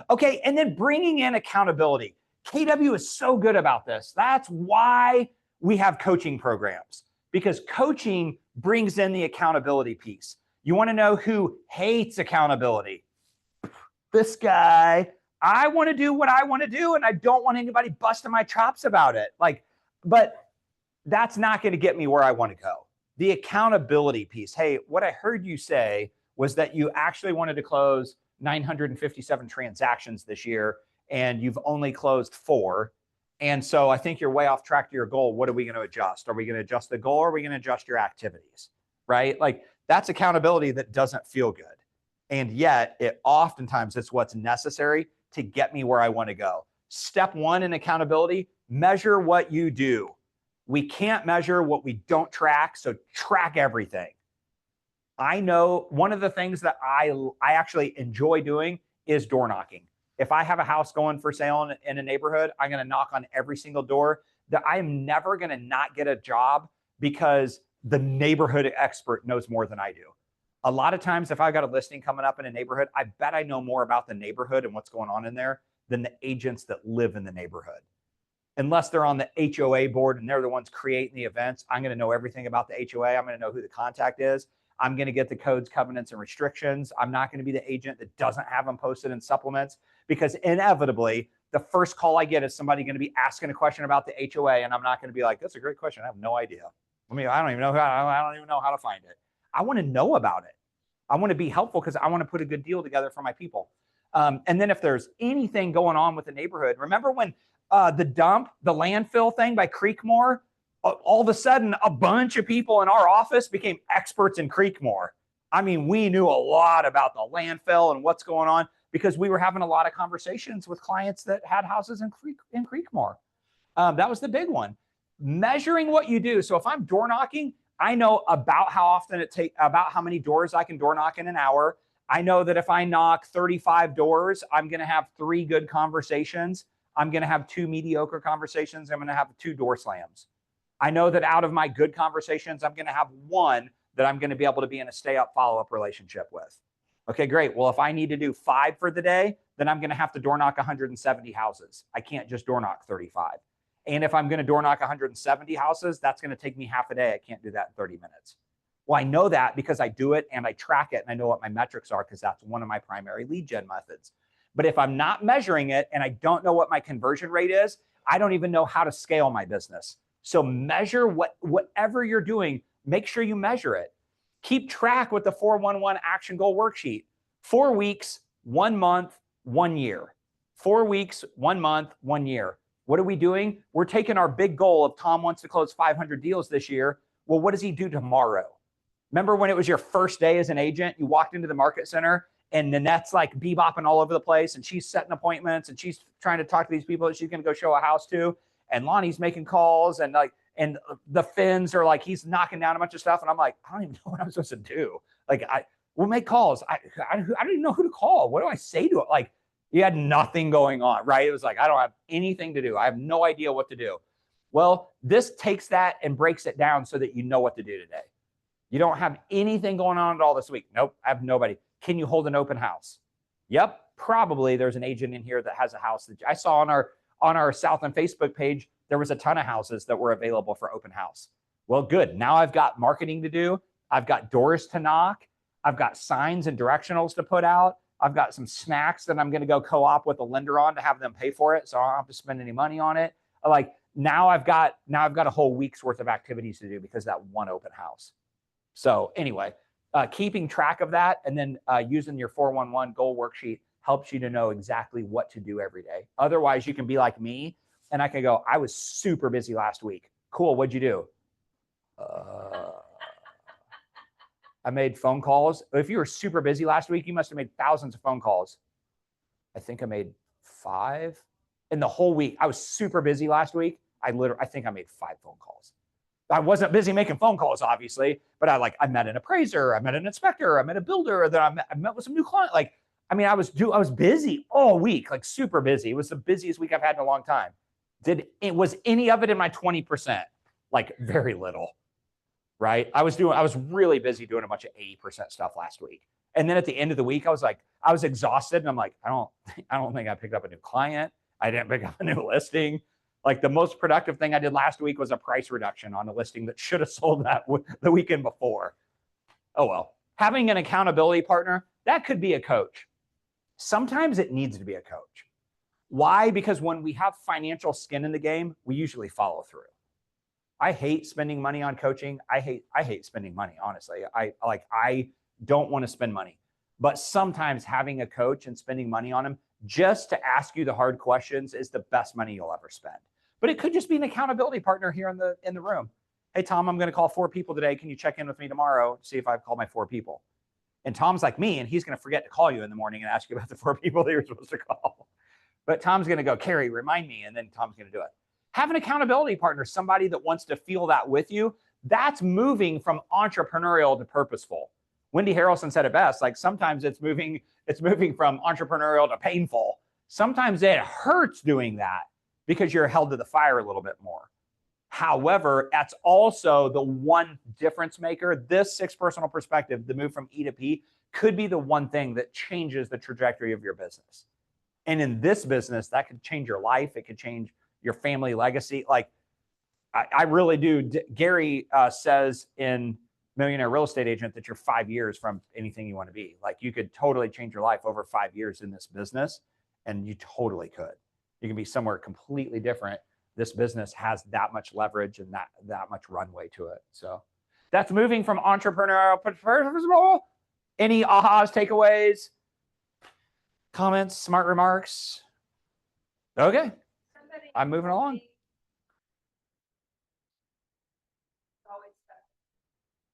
Okay, and then bringing in accountability. KW is so good about this. That's why we have coaching programs, because coaching brings in the accountability piece. You want to know who hates accountability? This guy. I want to do what I want to do, and I don't want anybody busting my chops about it. But that's not going to get me where I want to go. The accountability piece. Hey, what I heard you say was that you actually wanted to close 957 transactions this year, and you've only closed 4. And so I think you're way off track to your goal. What are we going to adjust? Are we going to adjust the goal or are we going to adjust your activities? Right? Like that's accountability that doesn't feel good. And yet oftentimes it's what's necessary to get me where I want to go. step one in accountability, measure what you do. We can't measure what we don't track, so track everything. I know one of the things that I actually enjoy doing is door knocking. If I have a house going for sale in a neighborhood, I'm going to knock on every single door. That I am never going to not get a job because the neighborhood expert knows more than I do. A lot of times, if I've got a listing coming up in a neighborhood, I bet I know more about the neighborhood and what's going on in there than the agents that live in the neighborhood. Unless they're on the HOA board and they're the ones creating the events, I'm going to know everything about the HOA. I'm going to know who the contact is. I'm going to get the codes, covenants, and restrictions. I'm not going to be the agent that doesn't have them posted in supplements, because inevitably, the first call I get is somebody going to be asking a question about the HOA, and I'm not going to be like, that's a great question. I have no idea. I mean, I don't even know how to find it. I want to know about it. I want to be helpful because I want to put a good deal together for my people. And then if there's anything going on with the neighborhood, remember when the landfill thing by Creekmore, all of a sudden, a bunch of people in our office became experts in Creekmore. I mean, we knew a lot about the landfill and what's going on because we were having a lot of conversations with clients that had houses in Creekmore. That was the big one. Measuring what you do. So if I'm door knocking, I know about how often it takes, about how many doors I can door knock in an hour. I know that if I knock 35 doors, I'm going to have 3 good conversations. I'm going to have 2 mediocre conversations. I'm going to have 2 door slams. I know that out of my good conversations, I'm going to have 1 that I'm going to be able to be in a stay-up, follow-up relationship with. Okay, great. Well, if I need to do 5 for the day, then I'm going to have to door knock 170 houses. I can't just door knock 35. And if I'm going to door knock 170 houses, that's going to take me half a day. I can't do that in 30 minutes. Well, I know that because I do it and I track it and I know what my metrics are because that's one of my primary lead gen methods. But if I'm not measuring it and I don't know what my conversion rate is, I don't even know how to scale my business. So measure whatever you're doing, make sure you measure it. Keep track with the 411 action goal worksheet. 4 weeks, 1 month, 1 year. 4 weeks, 1 month, 1 year. What are we doing? We're taking our big goal of Tom wants to close 500 deals this year. Well, what does he do tomorrow? Remember when it was your first day as an agent, you walked into the market center and Nanette's like bebopping all over the place and she's setting appointments and she's trying to talk to these people that she's going to go show a house to. And Lonnie's making calls and the Finns are like, he's knocking down a bunch of stuff. And I'm like, I don't even know what I'm supposed to do. Like, we'll make calls. I don't even know who to call. What do I say to it? Like, you had nothing going on, right? It was like, I don't have anything to do. I have no idea what to do. Well, this takes that and breaks it down so that you know what to do today. You don't have anything going on at all this week. Nope, I have nobody. Can you hold an open house? Yep, probably there's an agent in here that has a house that I saw on our Southland Facebook page. There was a ton of houses that were available for open house. Well, good. Now I've got marketing to do. I've got doors to knock. I've got signs and directionals to put out. I've got some snacks that I'm going to go co-op with a lender on to have them pay for it. So I don't have to spend any money on it. Like now I've got a whole week's worth of activities to do because of that one open house. So anyway, keeping track of that and then using your 411 goal worksheet helps you to know exactly what to do every day. Otherwise, you can be like me and I can go, I was super busy last week. Cool. What'd you do? I made phone calls. If you were super busy last week, you must have made thousands of phone calls. I think I made 5 in the whole week. I was super busy last week. I think I made 5 phone calls. I wasn't busy making phone calls, obviously, but I met an appraiser, I met an inspector, I met a builder, then I met with some new clients. Like, I mean, I was busy all week, like super busy. It was the busiest week I've had in a long time. Was any of it in my 20%? Like very little, right? I was really busy doing a bunch of 80% stuff last week. And then at the end of the week, I was exhausted and I'm like, I don't think I picked up a new client. I didn't pick up a new listing. Like the most productive thing I did last week was a price reduction on a listing that should have sold that the weekend before. Oh, well, having an accountability partner, that could be a coach. Sometimes it needs to be a coach. Why? Because when we have financial skin in the game, we usually follow through. I hate spending money on coaching. I hate spending money, honestly. I don't want to spend money. But sometimes having a coach and spending money on them just to ask you the hard questions is the best money you'll ever spend. But it could just be an accountability partner here in the room. Hey, Tom, I'm going to call 4 people today. Can you check in with me tomorrow to see if I've called my 4 people? And Tom's like me, and he's going to forget to call you in the morning and ask you about the 4 people that you're supposed to call. but Tom's going to go, Carrie, remind me. And then Tom's going to do it. Have an accountability partner, somebody that wants to feel that with you. That's moving from entrepreneurial to purposeful. Wendy Harrelson said it best. Like sometimes it's moving from entrepreneurial to painful. Sometimes it hurts doing that because you're held to the fire a little bit more. However, that's also the one difference maker. This 6 personal perspective, the move from E to P, could be the one thing that changes the trajectory of your business. And in this business, that could change your life. It could change your family legacy. Like I really do. Gary says in Millionaire Real Estate Agent that you're 5 years from anything you want to be. Like you could totally change your life over 5 years in this business, and you totally could. You can be somewhere completely different. This business has that much leverage and that much runway to it. So that's moving from entrepreneurial to purposeful. Any ahas, takeaways, comments, smart remarks? Okay, I'm moving along.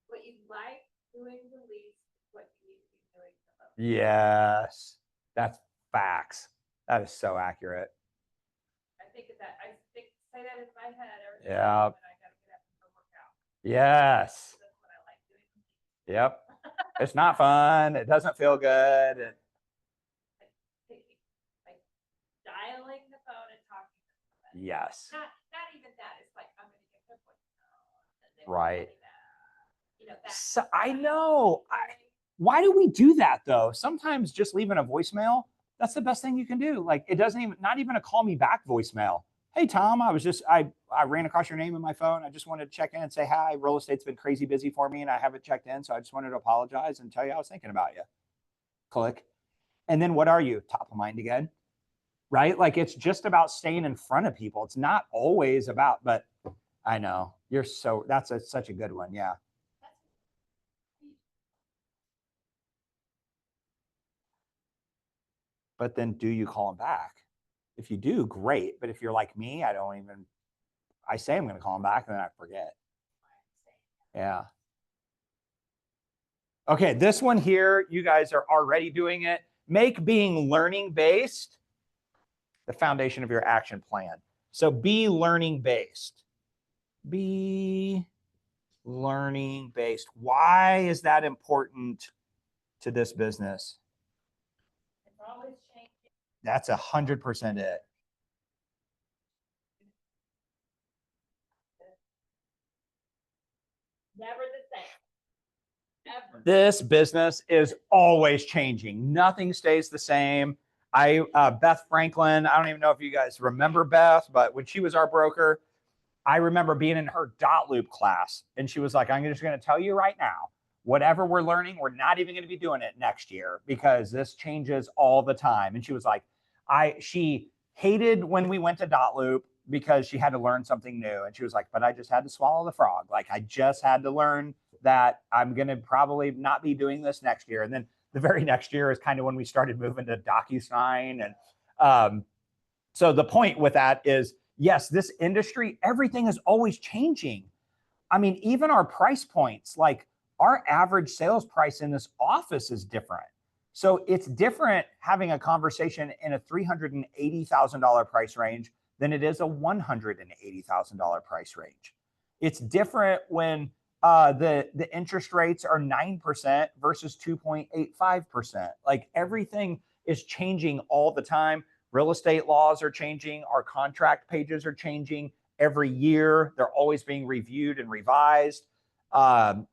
What you like doing the least is what you need to be doing the most. Yes, that's facts. That is so accurate. I think of that. I say that in my head every Yeah. time when I gotta get up and go work out. Yes. That's what I like doing. Yep. It's not fun. It doesn't feel good. Like dialing the phone and talking to somebody. Yes. Not even that. It's like I'm gonna get their voicemail and they Right. will tell me that. You know, that's So, I know. Why do we do that though? Sometimes just leaving a voicemail, that's the best thing you can do. Like it doesn't even, not even a call me back voicemail. Hey Tom, I ran across your name in my phone. I just wanted to check in and say hi. Real estate's been crazy busy for me and I haven't checked in. So I just wanted to apologize and tell you I was thinking about you. Click. And then what are you? Top of mind again, right? Like it's just about staying in front of people. It's not always about, but I know you're so, that's such a good one. Yeah. But then do you call them back? If you do, great. But if you're like me, I say I'm going to call them back and then I forget. Yeah. Okay, this one here, you guys are already doing it. Make being learning based the foundation of your action plan. So be learning based. Be learning based. Why is that important to this business? It's always changing. That's 100% it. Never the same. Ever. This business is always changing. Nothing stays the same. Beth Franklin, I don't even know if you guys remember Beth, but when she was our broker, I remember being in her dot loop class and she was like, I'm just going to tell you right now, whatever we're learning, we're not even going to be doing it next year because this changes all the time. And she was like, she hated when we went to dot loop because she had to learn something new. And she was like, but I just had to swallow the frog. Like I just had to learn that I'm going to probably not be doing this next year. And then the very next year is kind of when we started moving to DocuSign. And so the point with that is, yes, this industry, everything is always changing. I mean, even our price points, like our average sales price in this office is different. So it's different having a conversation in a $380,000 price range than it is a $180,000 price range. It's different when the interest rates are 9% versus 2.85%. Like everything is changing all the time. Real estate laws are changing. Our contract pages are changing every year. They're always being reviewed and revised.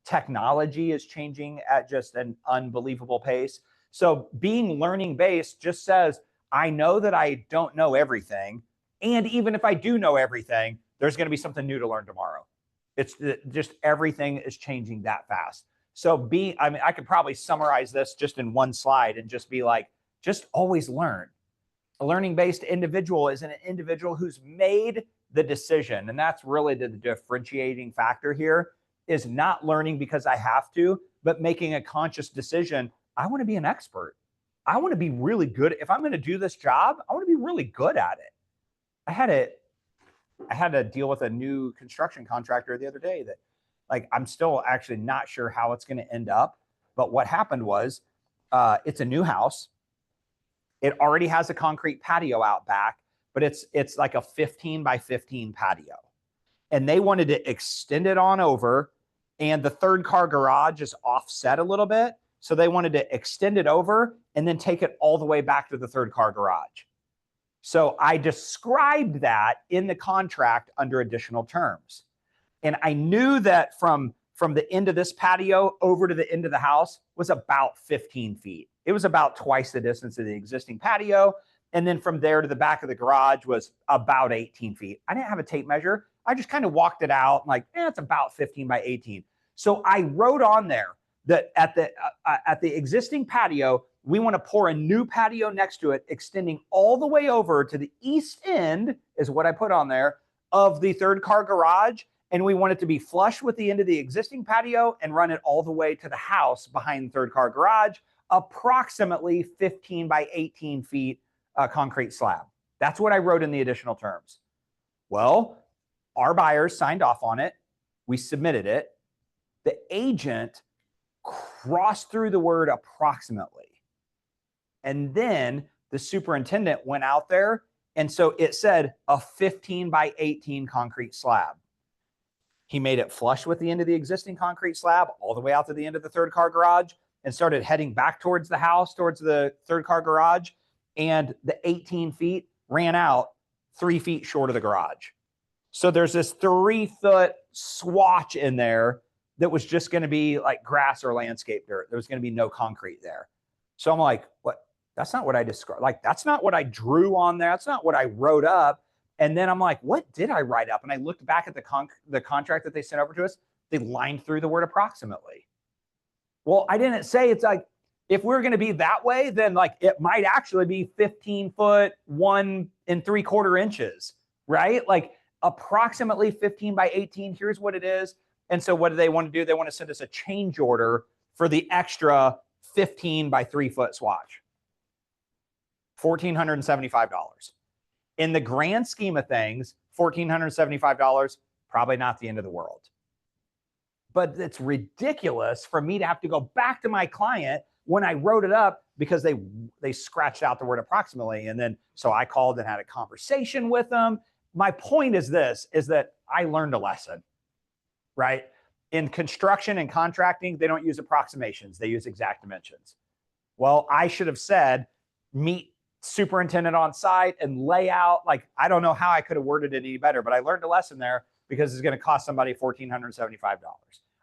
Technology is changing at just an unbelievable pace. So being learning based just says, I know that I don't know everything. And even if I do know everything, there's going to be something new to learn tomorrow. It's just everything is changing that fast. So I could probably summarize this just in one slide and just be like, just always learn. A learning-based individual is an individual who's made the decision. And that's really the differentiating factor here, is not learning because I have to, but making a conscious decision. I want to be an expert. I want to be really good. If I'm going to do this job, I want to be really good at it. I had to deal with a new construction contractor the other day that, like, I'm still actually not sure how it's going to end up. But what happened was, it's a new house. It already has a concrete patio out back, but it's like a 15 by 15 patio. And they wanted to extend it on over, and the third car garage is offset a little bit. So they wanted to extend it over and then take it all the way back to the third car garage. So I described that in the contract under additional terms. And I knew that from the end of this patio over to the end of the house was about 15 feet. It was about twice the distance of the existing patio. And then from there to the back of the garage was about 18 feet. I didn't have a tape measure. I just kind of walked it out like, it's about 15 by 18. So I wrote on there that at the existing patio, we want to pour a new patio next to it, extending all the way over to the east end, is what I put on there, of the third car garage. And we want it to be flush with the end of the existing patio and run it all the way to the house behind the third car garage, approximately 15 by 18 feet concrete slab. That's what I wrote in the additional terms. Well, our buyers signed off on it. We submitted it. The agent crossed through the word approximately. And then the superintendent went out there. And so it said a 15 by 18 concrete slab. He made it flush with the end of the existing concrete slab all the way out to the end of the third car garage and started heading back towards the house, towards the third car garage. And the 18 feet ran out 3 feet short of the garage. So there's this 3-foot swatch in there that was just going to be like grass or landscape dirt. There was going to be no concrete there. So I'm like, what? That's not what I described. Like, that's not what I drew on there. That's not what I wrote up. And then I'm like, what did I write up? And I looked back at the contract that they sent over to us. They lined through the word approximately. Well, I didn't say it's like, if we're going to be that way, then like it might actually be 15 foot, 1 3/4 inches, right? Like approximately 15 by 18. Here's what it is. And so what do they want to do? They want to send us a change order for the extra 15 by 3 foot swatch. $1,475. In the grand scheme of things, $1,475, probably not the end of the world. But it's ridiculous for me to have to go back to my client when I wrote it up because they scratched out the word approximately. And then, so I called and had a conversation with them. My point is this, is that I learned a lesson, right? In construction and contracting, they don't use approximations. They use exact dimensions. Well, I should have said, meet superintendent on site and lay out, like, I don't know how I could have worded it any better, but I learned a lesson there because it's going to cost somebody $1,475.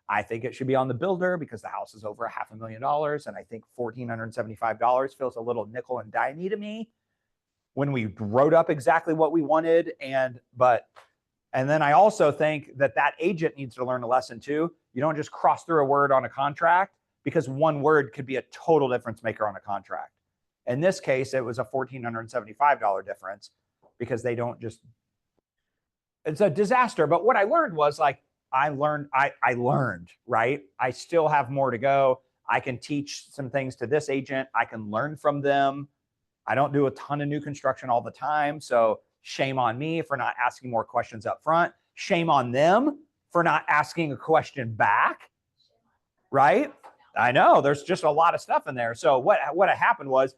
I think it should be on the builder because the house is over $500,000. And I think $1,475 feels a little nickel and dimey to me when we wrote up exactly what we wanted. And then I also think that agent needs to learn a lesson too. You don't just cross through a word on a contract because one word could be a total difference maker on a contract. In this case, it was a $1,475 difference because they don't just, it's a disaster. But what I learned was like, I learned, right? I still have more to go. I can teach some things to this agent. I can learn from them. I don't do a ton of new construction all the time. So shame on me for not asking more questions up front. Shame on them for not asking a question back, right? I know there's just a lot of stuff in there. So what happened was,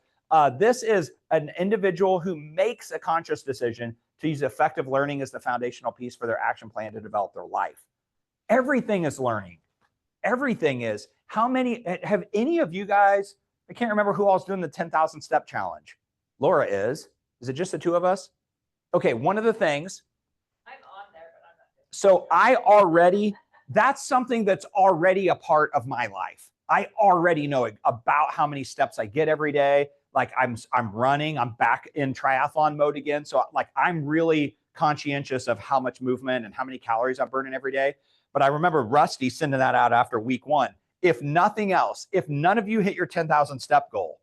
this is an individual who makes a conscious decision to use effective learning as the foundational piece for their action plan to develop their life. Everything is learning. Everything is. How many, have any of you guys, I can't remember who all's doing the 10,000 step challenge. Laura is. Is it just the two of us? Okay, one of the things. I'm on there, but I'm not. So that's something that's already a part of my life. I already know about how many steps I get every day. Like I'm running, I'm back in triathlon mode again. So like I'm really conscientious of how much movement and how many calories I'm burning every day. But I remember Rusty sending that out after week 1. If nothing else, if none of you hit your 10,000 step goal,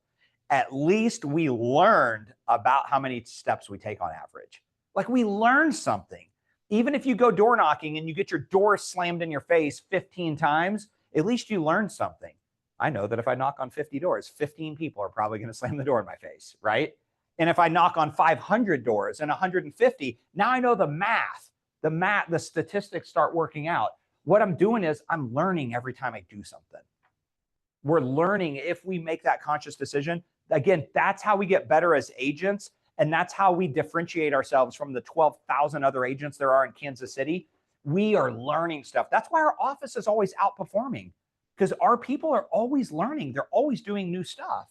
at least we learned about how many steps we take on average. Like we learned something. Even if you go door knocking and you get your door slammed in your face 15 times, at least you learned something. I know that if I knock on 50 doors, 15 people are probably going to slam the door in my face, right? And if I knock on 500 doors and 150, now I know the math, the statistics start working out. What I'm doing is I'm learning every time I do something. We're learning if we make that conscious decision Again, that's how we get better as agents. And that's how we differentiate ourselves from the 12,000 other agents there are in Kansas City. We are learning stuff. That's why our office is always outperforming, because our people are always learning. They're always doing new stuff.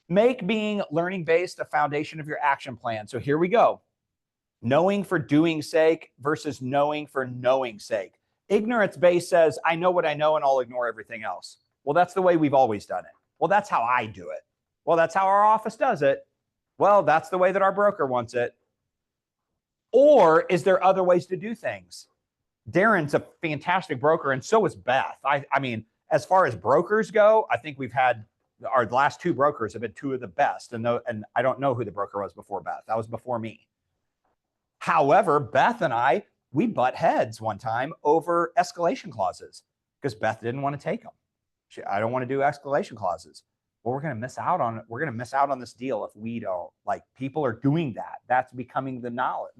Make being learning based the foundation of your action plan. So here we go. Knowing for doing sake versus knowing for knowing sake. Ignorance based says, I know what I know and I'll ignore everything else. Well, that's the way we've always done it. Well, that's how I do it. Well, that's how our office does it. Well, that's the way that our broker wants it. Or is there other ways to do things? Darren's a fantastic broker, and so is Beth. I mean, as far as brokers go, I think we've had our last two brokers have been two of the best. And I don't know who the broker was before Beth. That was before me. However, Beth and we butt heads one time over escalation clauses because Beth didn't want to take them. I don't want to do escalation clauses. Well, we're going to miss out on this deal if we don't. Like, people are doing that. That's becoming the knowledge,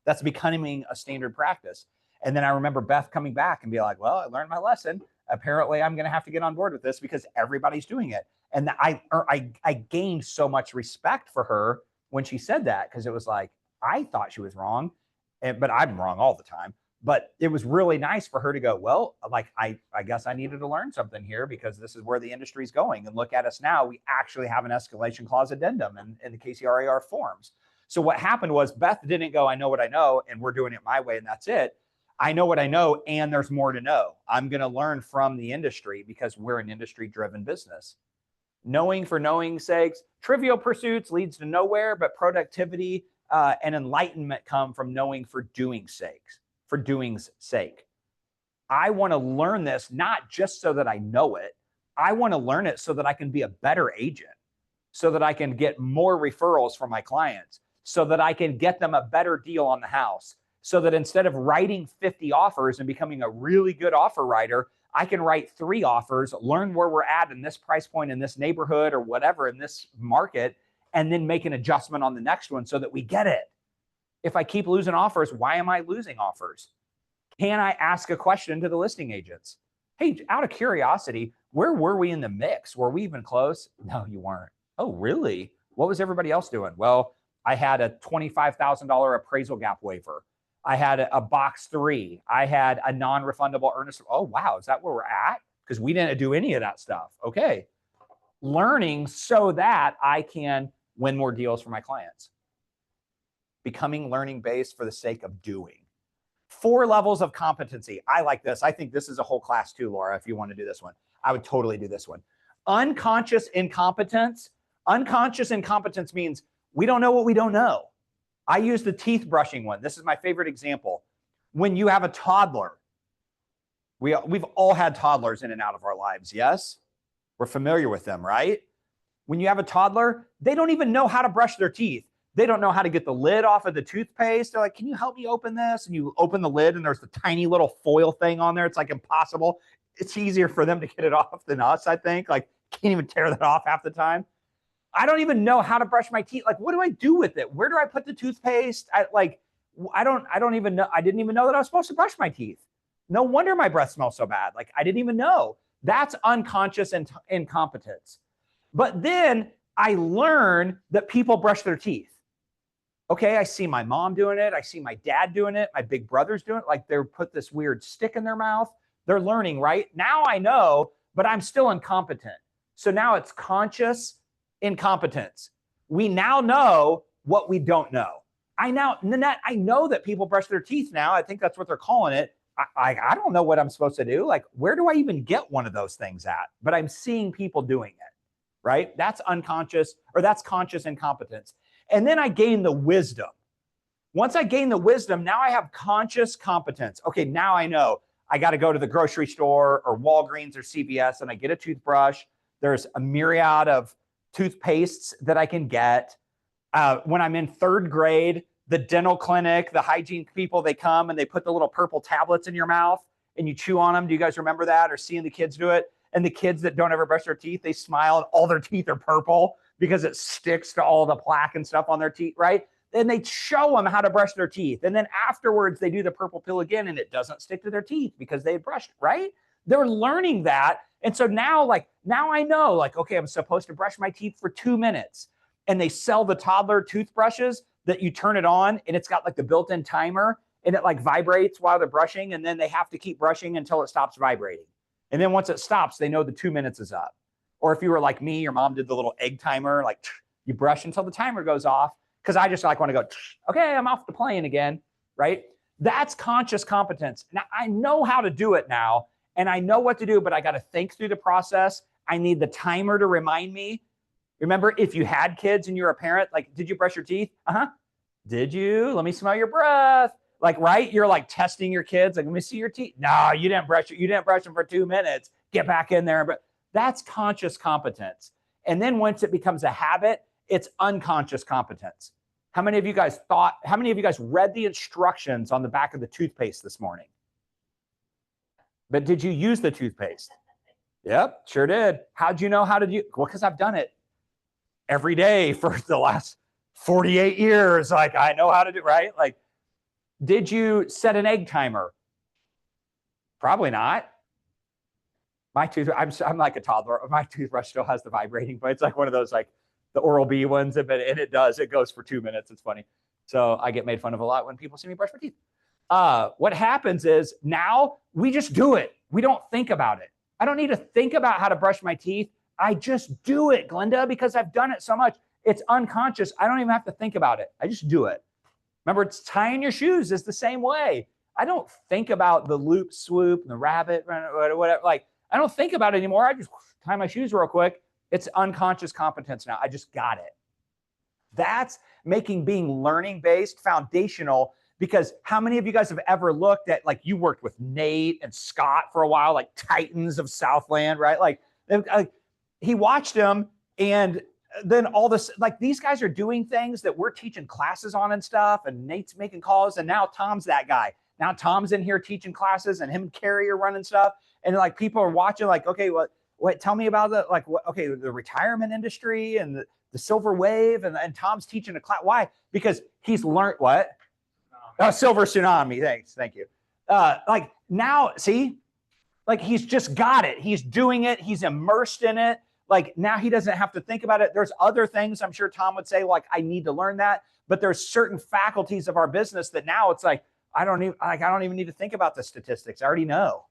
that's becoming a standard practice. And then I remember Beth coming back and be like, well, I learned my lesson. Apparently I'm going to have to get on board with this because everybody's doing it. And I gained so much respect for her when she said that, because it was like, I thought she was wrong, but I'm wrong all the time. But it was really nice for her to go, well, like, I guess I needed to learn something here because this is where the industry's going. And look at us now. We actually have an escalation clause addendum in the KCRAR forms. So what happened was Beth didn't go, I know what I know, and we're doing it my way, and that's it. I know what I know, and there's more to know. I'm going to learn from the industry because we're an industry-driven business. Knowing for knowing's sakes, trivial pursuits leads to nowhere, but productivity and enlightenment come from knowing for doing's sake. I want to learn this not just so that I know it. I want to learn it so that I can be a better agent, so that I can get more referrals from my clients, so that I can get them a better deal on the house, so that instead of writing 50 offers and becoming a really good offer writer, I can write 3 offers, learn where we're at in this price point in this neighborhood or whatever in this market, and then make an adjustment on the next one so that we get it. If I keep losing offers, why am I losing offers? Can I ask a question to the listing agents? Hey, out of curiosity, where were we in the mix? Were we even close? No, you weren't. Oh, really? What was everybody else doing? Well, I had a $25,000 appraisal gap waiver. I had a box 3. I had a non-refundable earnest. Oh, wow. Is that where we're at? Because we didn't do any of that stuff. Okay. Learning so that I can win more deals for my clients. Becoming learning based for the sake of doing. 4 levels of competency. I like this. I think this is a whole class too, Laura, if you want to do this one. I would totally do this one. Unconscious incompetence. Unconscious incompetence means we don't know what we don't know. I use the teeth brushing one. This is my favorite example. When you have a toddler, we've all had toddlers in and out of our lives, yes? We're familiar with them, right? When you have a toddler, they don't even know how to brush their teeth. They don't know how to get the lid off of the toothpaste. They're like, can you help me open this? And you open the lid and there's the tiny little foil thing on there. It's like impossible. It's easier for them to get it off than us, I think. Like, can't even tear that off half the time. I don't even know how to brush my teeth. Like, what do I do with it? Where do I put the toothpaste? I don't even know. I didn't even know that I was supposed to brush my teeth. No wonder my breath smells so bad. Like, I didn't even know. That's unconscious incompetence. But then I learn that people brush their teeth. Okay, I see my mom doing it. I see my dad doing it. My big brother's doing it. Like, they put this weird stick in their mouth. They're learning, right? Now I know, but I'm still incompetent. So now it's conscious incompetence. We now know what we don't know. Nanette, I know that people brush their teeth now. I think that's what they're calling it. I don't know what I'm supposed to do. Like, where do I even get one of those things at? But I'm seeing people doing it, right? That's unconscious, or that's conscious incompetence. And then I gain the wisdom. Once I gain the wisdom, now I have conscious competence. Okay, now I know I got to go to the grocery store or Walgreens or CVS and I get a toothbrush. There's a myriad of toothpastes that I can get. When I'm in 3rd grade, the dental clinic, the hygiene people, they come and they put the little purple tablets in your mouth and you chew on them. Do you guys remember that, or seeing the kids do it? And the kids that don't ever brush their teeth, they smile and all their teeth are purple because it sticks to all the plaque and stuff on their teeth, right? Then they show them how to brush their teeth. And then afterwards, they do the purple pill again and it doesn't stick to their teeth because they had brushed, right? They're learning that. And so now I know, like, okay, I'm supposed to brush my teeth for 2 minutes. And they sell the toddler toothbrushes that you turn it on and it's got like the built-in timer and it like vibrates while they're brushing. And then they have to keep brushing until it stops vibrating. And then once it stops, they know the 2 minutes is up. Or if you were like me, your mom did the little egg timer, like you brush until the timer goes off. Cause I just like want to go, okay, I'm off the plane again, right? That's conscious competence. Now I know how to do it now and I know what to do, but I got to think through the process. I need the timer to remind me. Remember, if you had kids and you're a parent, like, did you brush your teeth? Uh-huh. Did you? Let me smell your breath. Like, right? You're like testing your kids. Like, let me see your teeth. No, you didn't brush it. You didn't brush them for 2 minutes. Get back in there. But that's conscious competence. And then once it becomes a habit, it's unconscious competence. How many of you guys read the instructions on the back of the toothpaste this morning? But did you use the toothpaste? Yep, sure did. How'd you know how to do? Well, because I've done it every day for the last 48 years. Like, I know how to do, right? Like, did you set an egg timer? Probably not. I'm like a toddler. My toothbrush still has the vibrating, but it's like one of those, like the Oral-B ones, and it goes for 2 minutes. It's funny. So I get made fun of a lot when people see me brush my teeth. What happens is now we just do it. We don't think about it. I don't need to think about how to brush my teeth. I just do it, Glenda, because I've done it so much. It's unconscious. I don't even have to think about it. I just do it. Remember, it's tying your shoes is the same way. I don't think about the loop swoop and the rabbit, whatever. Like, I don't think about it anymore. I just tie my shoes real quick. It's unconscious competence now. I just got it. That's making being learning-based foundational, because how many of you guys have ever looked at, like, you worked with Nate and Scott for a while, like titans of Southland, right? Like he watched them, and then all this, like, these guys are doing things that we're teaching classes on and stuff, and Nate's making calls, and now Tom's that guy. Now Tom's in here teaching classes, and him and Carrie are running stuff, and like people are watching, like, okay, what? Tell me about the, like, what, okay, the retirement industry and the silver wave, and Tom's teaching a class. Why? Because he's learned what? Silver tsunami. Thank you. Like, now, see, like, he's just got it. He's doing it. He's immersed in it. Like, now he doesn't have to think about it. There's other things I'm sure Tom would say, like, I need to learn that. But there's certain faculties of our business that now it's like, I don't even need to think about the statistics. I already know.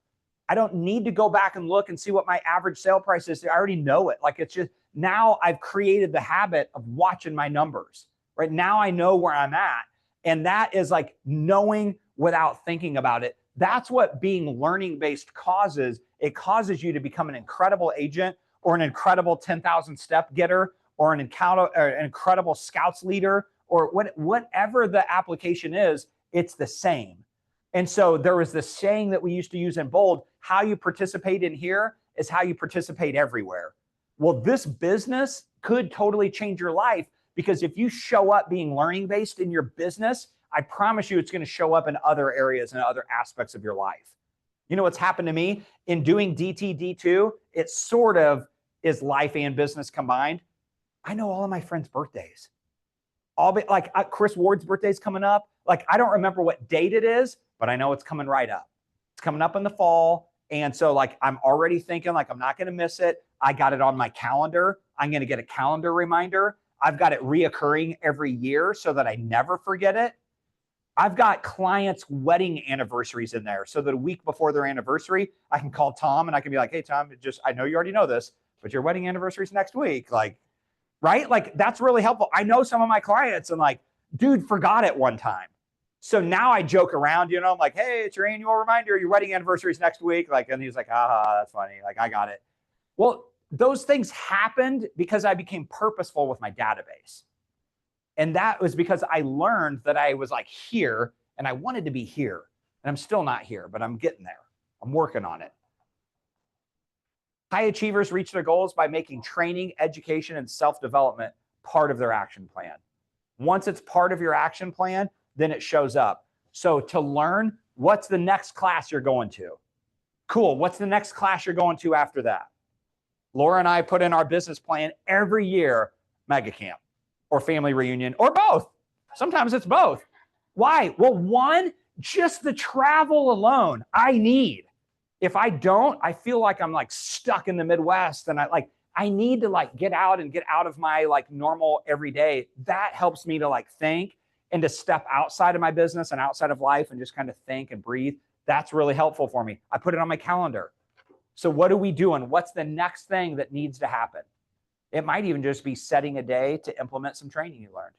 I don't need to go back and look and see what my average sale price is. I already know it. Like, it's just, now I've created the habit of watching my numbers, right? Now I know where I'm at. And that is like knowing without thinking about it. That's what being learning-based causes. It causes you to become an incredible agent, or an incredible 10,000 step getter, or an incredible scouts leader, or whatever the application is, it's the same. And so there was this saying that we used to use in Bold: how you participate in here is how you participate everywhere. Well, this business could totally change your life, because if you show up being learning-based in your business, I promise you it's going to show up in other areas and other aspects of your life. You know what's happened to me in doing DTD2? It sort of is life and business combined. I know all of my friends' birthdays. Like Chris Ward's birthday's coming up. Like, I don't remember what date it is, but I know it's coming right up. It's coming up in the fall. And so, like, I'm already thinking, like, I'm not going to miss it. I got it on my calendar. I'm going to get a calendar reminder. I've got it reoccurring every year so that I never forget it. I've got clients' wedding anniversaries in there, so that a week before their anniversary, I can call Tom and I can be like, hey, Tom, I know you already know this, but your wedding anniversary is next week. Like, right? Like, that's really helpful. I know some of my clients, and like, dude, forgot it one time. So now I joke around, I'm like, hey, it's your annual reminder. Your wedding anniversary is next week. Like, and he's like, that's funny. Like, I got it. Well, those things happened because I became purposeful with my database. And that was because I learned that I was like here, and I wanted to be here. And I'm still not here, but I'm getting there. I'm working on it. High achievers reach their goals by making training, education, and self-development part of their action plan. Once it's part of your action plan, then it shows up. So to learn, what's the next class you're going to? Cool. What's the next class you're going to after that? Laura and I put in our business plan every year, mega camp or family reunion or both. Sometimes it's both. Why? Well, one, just the travel alone, I need. If I don't, I feel like I'm like stuck in the Midwest, and I need to like get out of my like normal everyday. That helps me to like think and to step outside of my business and outside of life and just kind of think and breathe. That's really helpful for me. I put it on my calendar. So what are we doing? What's the next thing that needs to happen? It might even just be setting a day to implement some training you learned.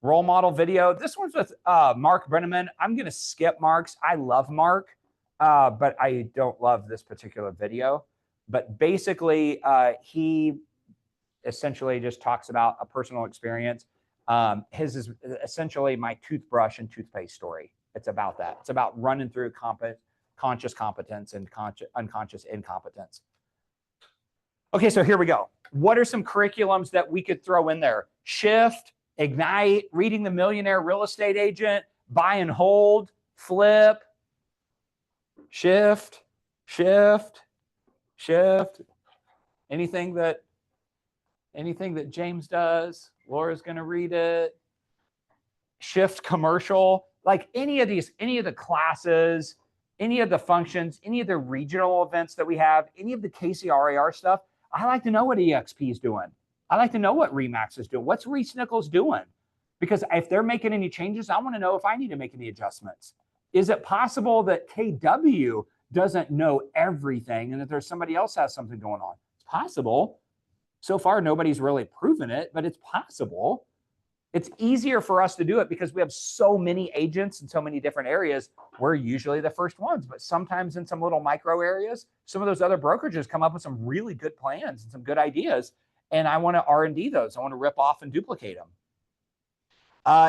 Role model video. This one's with Mark Brenneman. I'm going to skip Mark's. I love Mark, but I don't love this particular video. But basically, he essentially just talks about a personal experience. His is essentially my toothbrush and toothpaste story. It's about that. It's about running through conscious competence and unconscious incompetence. Okay, so here we go. What are some curriculums that we could throw in there? Shift, Ignite, Reading the Millionaire Real Estate Agent, Buy and Hold, Flip, Shift, Shift, Shift. Anything that James does, Laura's going to read it. Shift Commercial, like any of the classes, any of the functions, any of the regional events that we have, any of the KCRAR stuff, I like to know what EXP is doing. I like to know what REMAX is doing. What's Reese Nichols doing? Because if they're making any changes, I want to know if I need to make any adjustments. Is it possible that KW doesn't know everything and that there's somebody else has something going on? It's possible. So far, nobody's really proven it, but it's possible. It's easier for us to do it because we have so many agents in so many different areas. We're usually the first ones, but sometimes in some little micro areas, some of those other brokerages come up with some really good plans and some good ideas. And I want to R&D those. I want to rip off and duplicate them.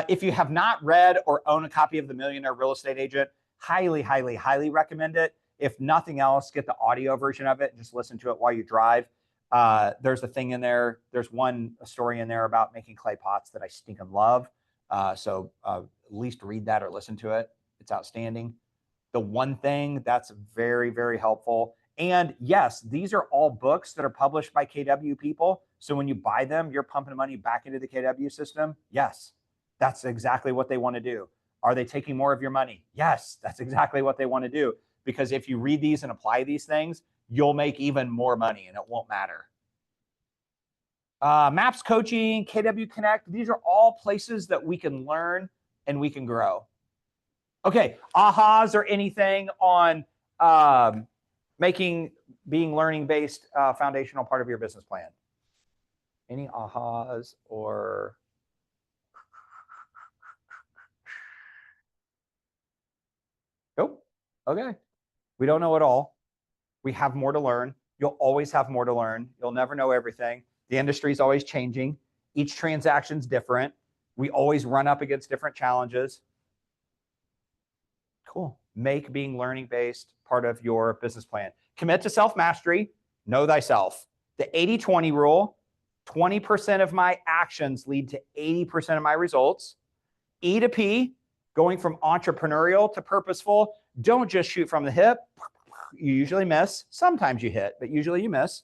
If you have not read or own a copy of The Millionaire Real Estate Agent, highly, highly, highly recommend it. If nothing else, get the audio version of it and just listen to it while you drive. There's a thing in there. There's a story in there about making clay pots that I stinking love. So at least read that or listen to it. It's outstanding. The one thing that's very, very helpful. And yes, these are all books that are published by KW people. So when you buy them, you're pumping money back into the KW system. Yes, that's exactly what they want to do. Are they taking more of your money? Yes, that's exactly what they want to do. Because if you read these and apply these things, you'll make even more money and it won't matter. Maps Coaching, KW Connect, these are all places that we can learn and we can grow. Okay, ahas or anything on making being learning-based foundational part of your business plan? Any ahas or... Nope. Okay. We don't know it all. We have more to learn. You'll always have more to learn. You'll never know everything. The industry is always changing. Each transaction's different. We always run up against different challenges. Cool. Make being learning-based part of your business plan. Commit to self-mastery. Know thyself. The 80-20 rule, 20% of my actions lead to 80% of my results. E to P, going from entrepreneurial to purposeful. Don't just shoot from the hip. You usually miss. Sometimes you hit, but usually you miss.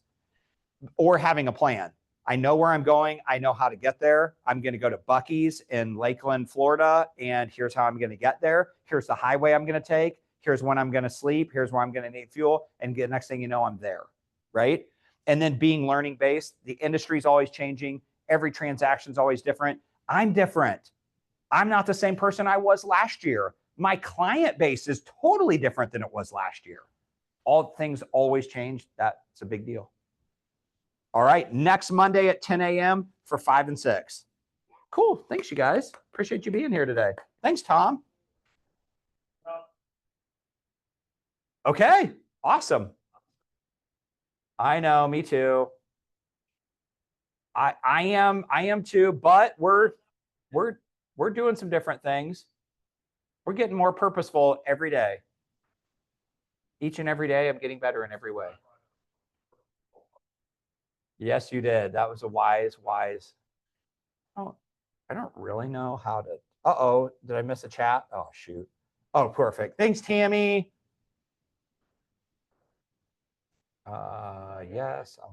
Or having a plan. I know where I'm going. I know how to get there. I'm going to go to Buc-ee's in Lakeland, Florida, and here's how I'm going to get there. Here's the highway I'm going to take. Here's when I'm going to sleep. Here's where I'm going to need fuel. And the next thing you know, I'm there, right? And then being learning-based. The industry is always changing. Every transaction is always different. I'm different. I'm not the same person I was last year. My client base is totally different than it was last year. All things always change. That's a big deal. All right, next Monday at 10 a.m. for 5 and 6. Cool. Thanks, you guys. Appreciate you being here today. Thanks, Tom. Okay, awesome. I know, me too. I am too, but we're doing some different things. We're getting more purposeful every day. Each and every day, I'm getting better in every way. Yes, you did. That was a wise. Oh, I don't really know how to. Uh-oh, did I miss a chat? Oh, shoot. Oh, perfect. Thanks, Tammy. Yes.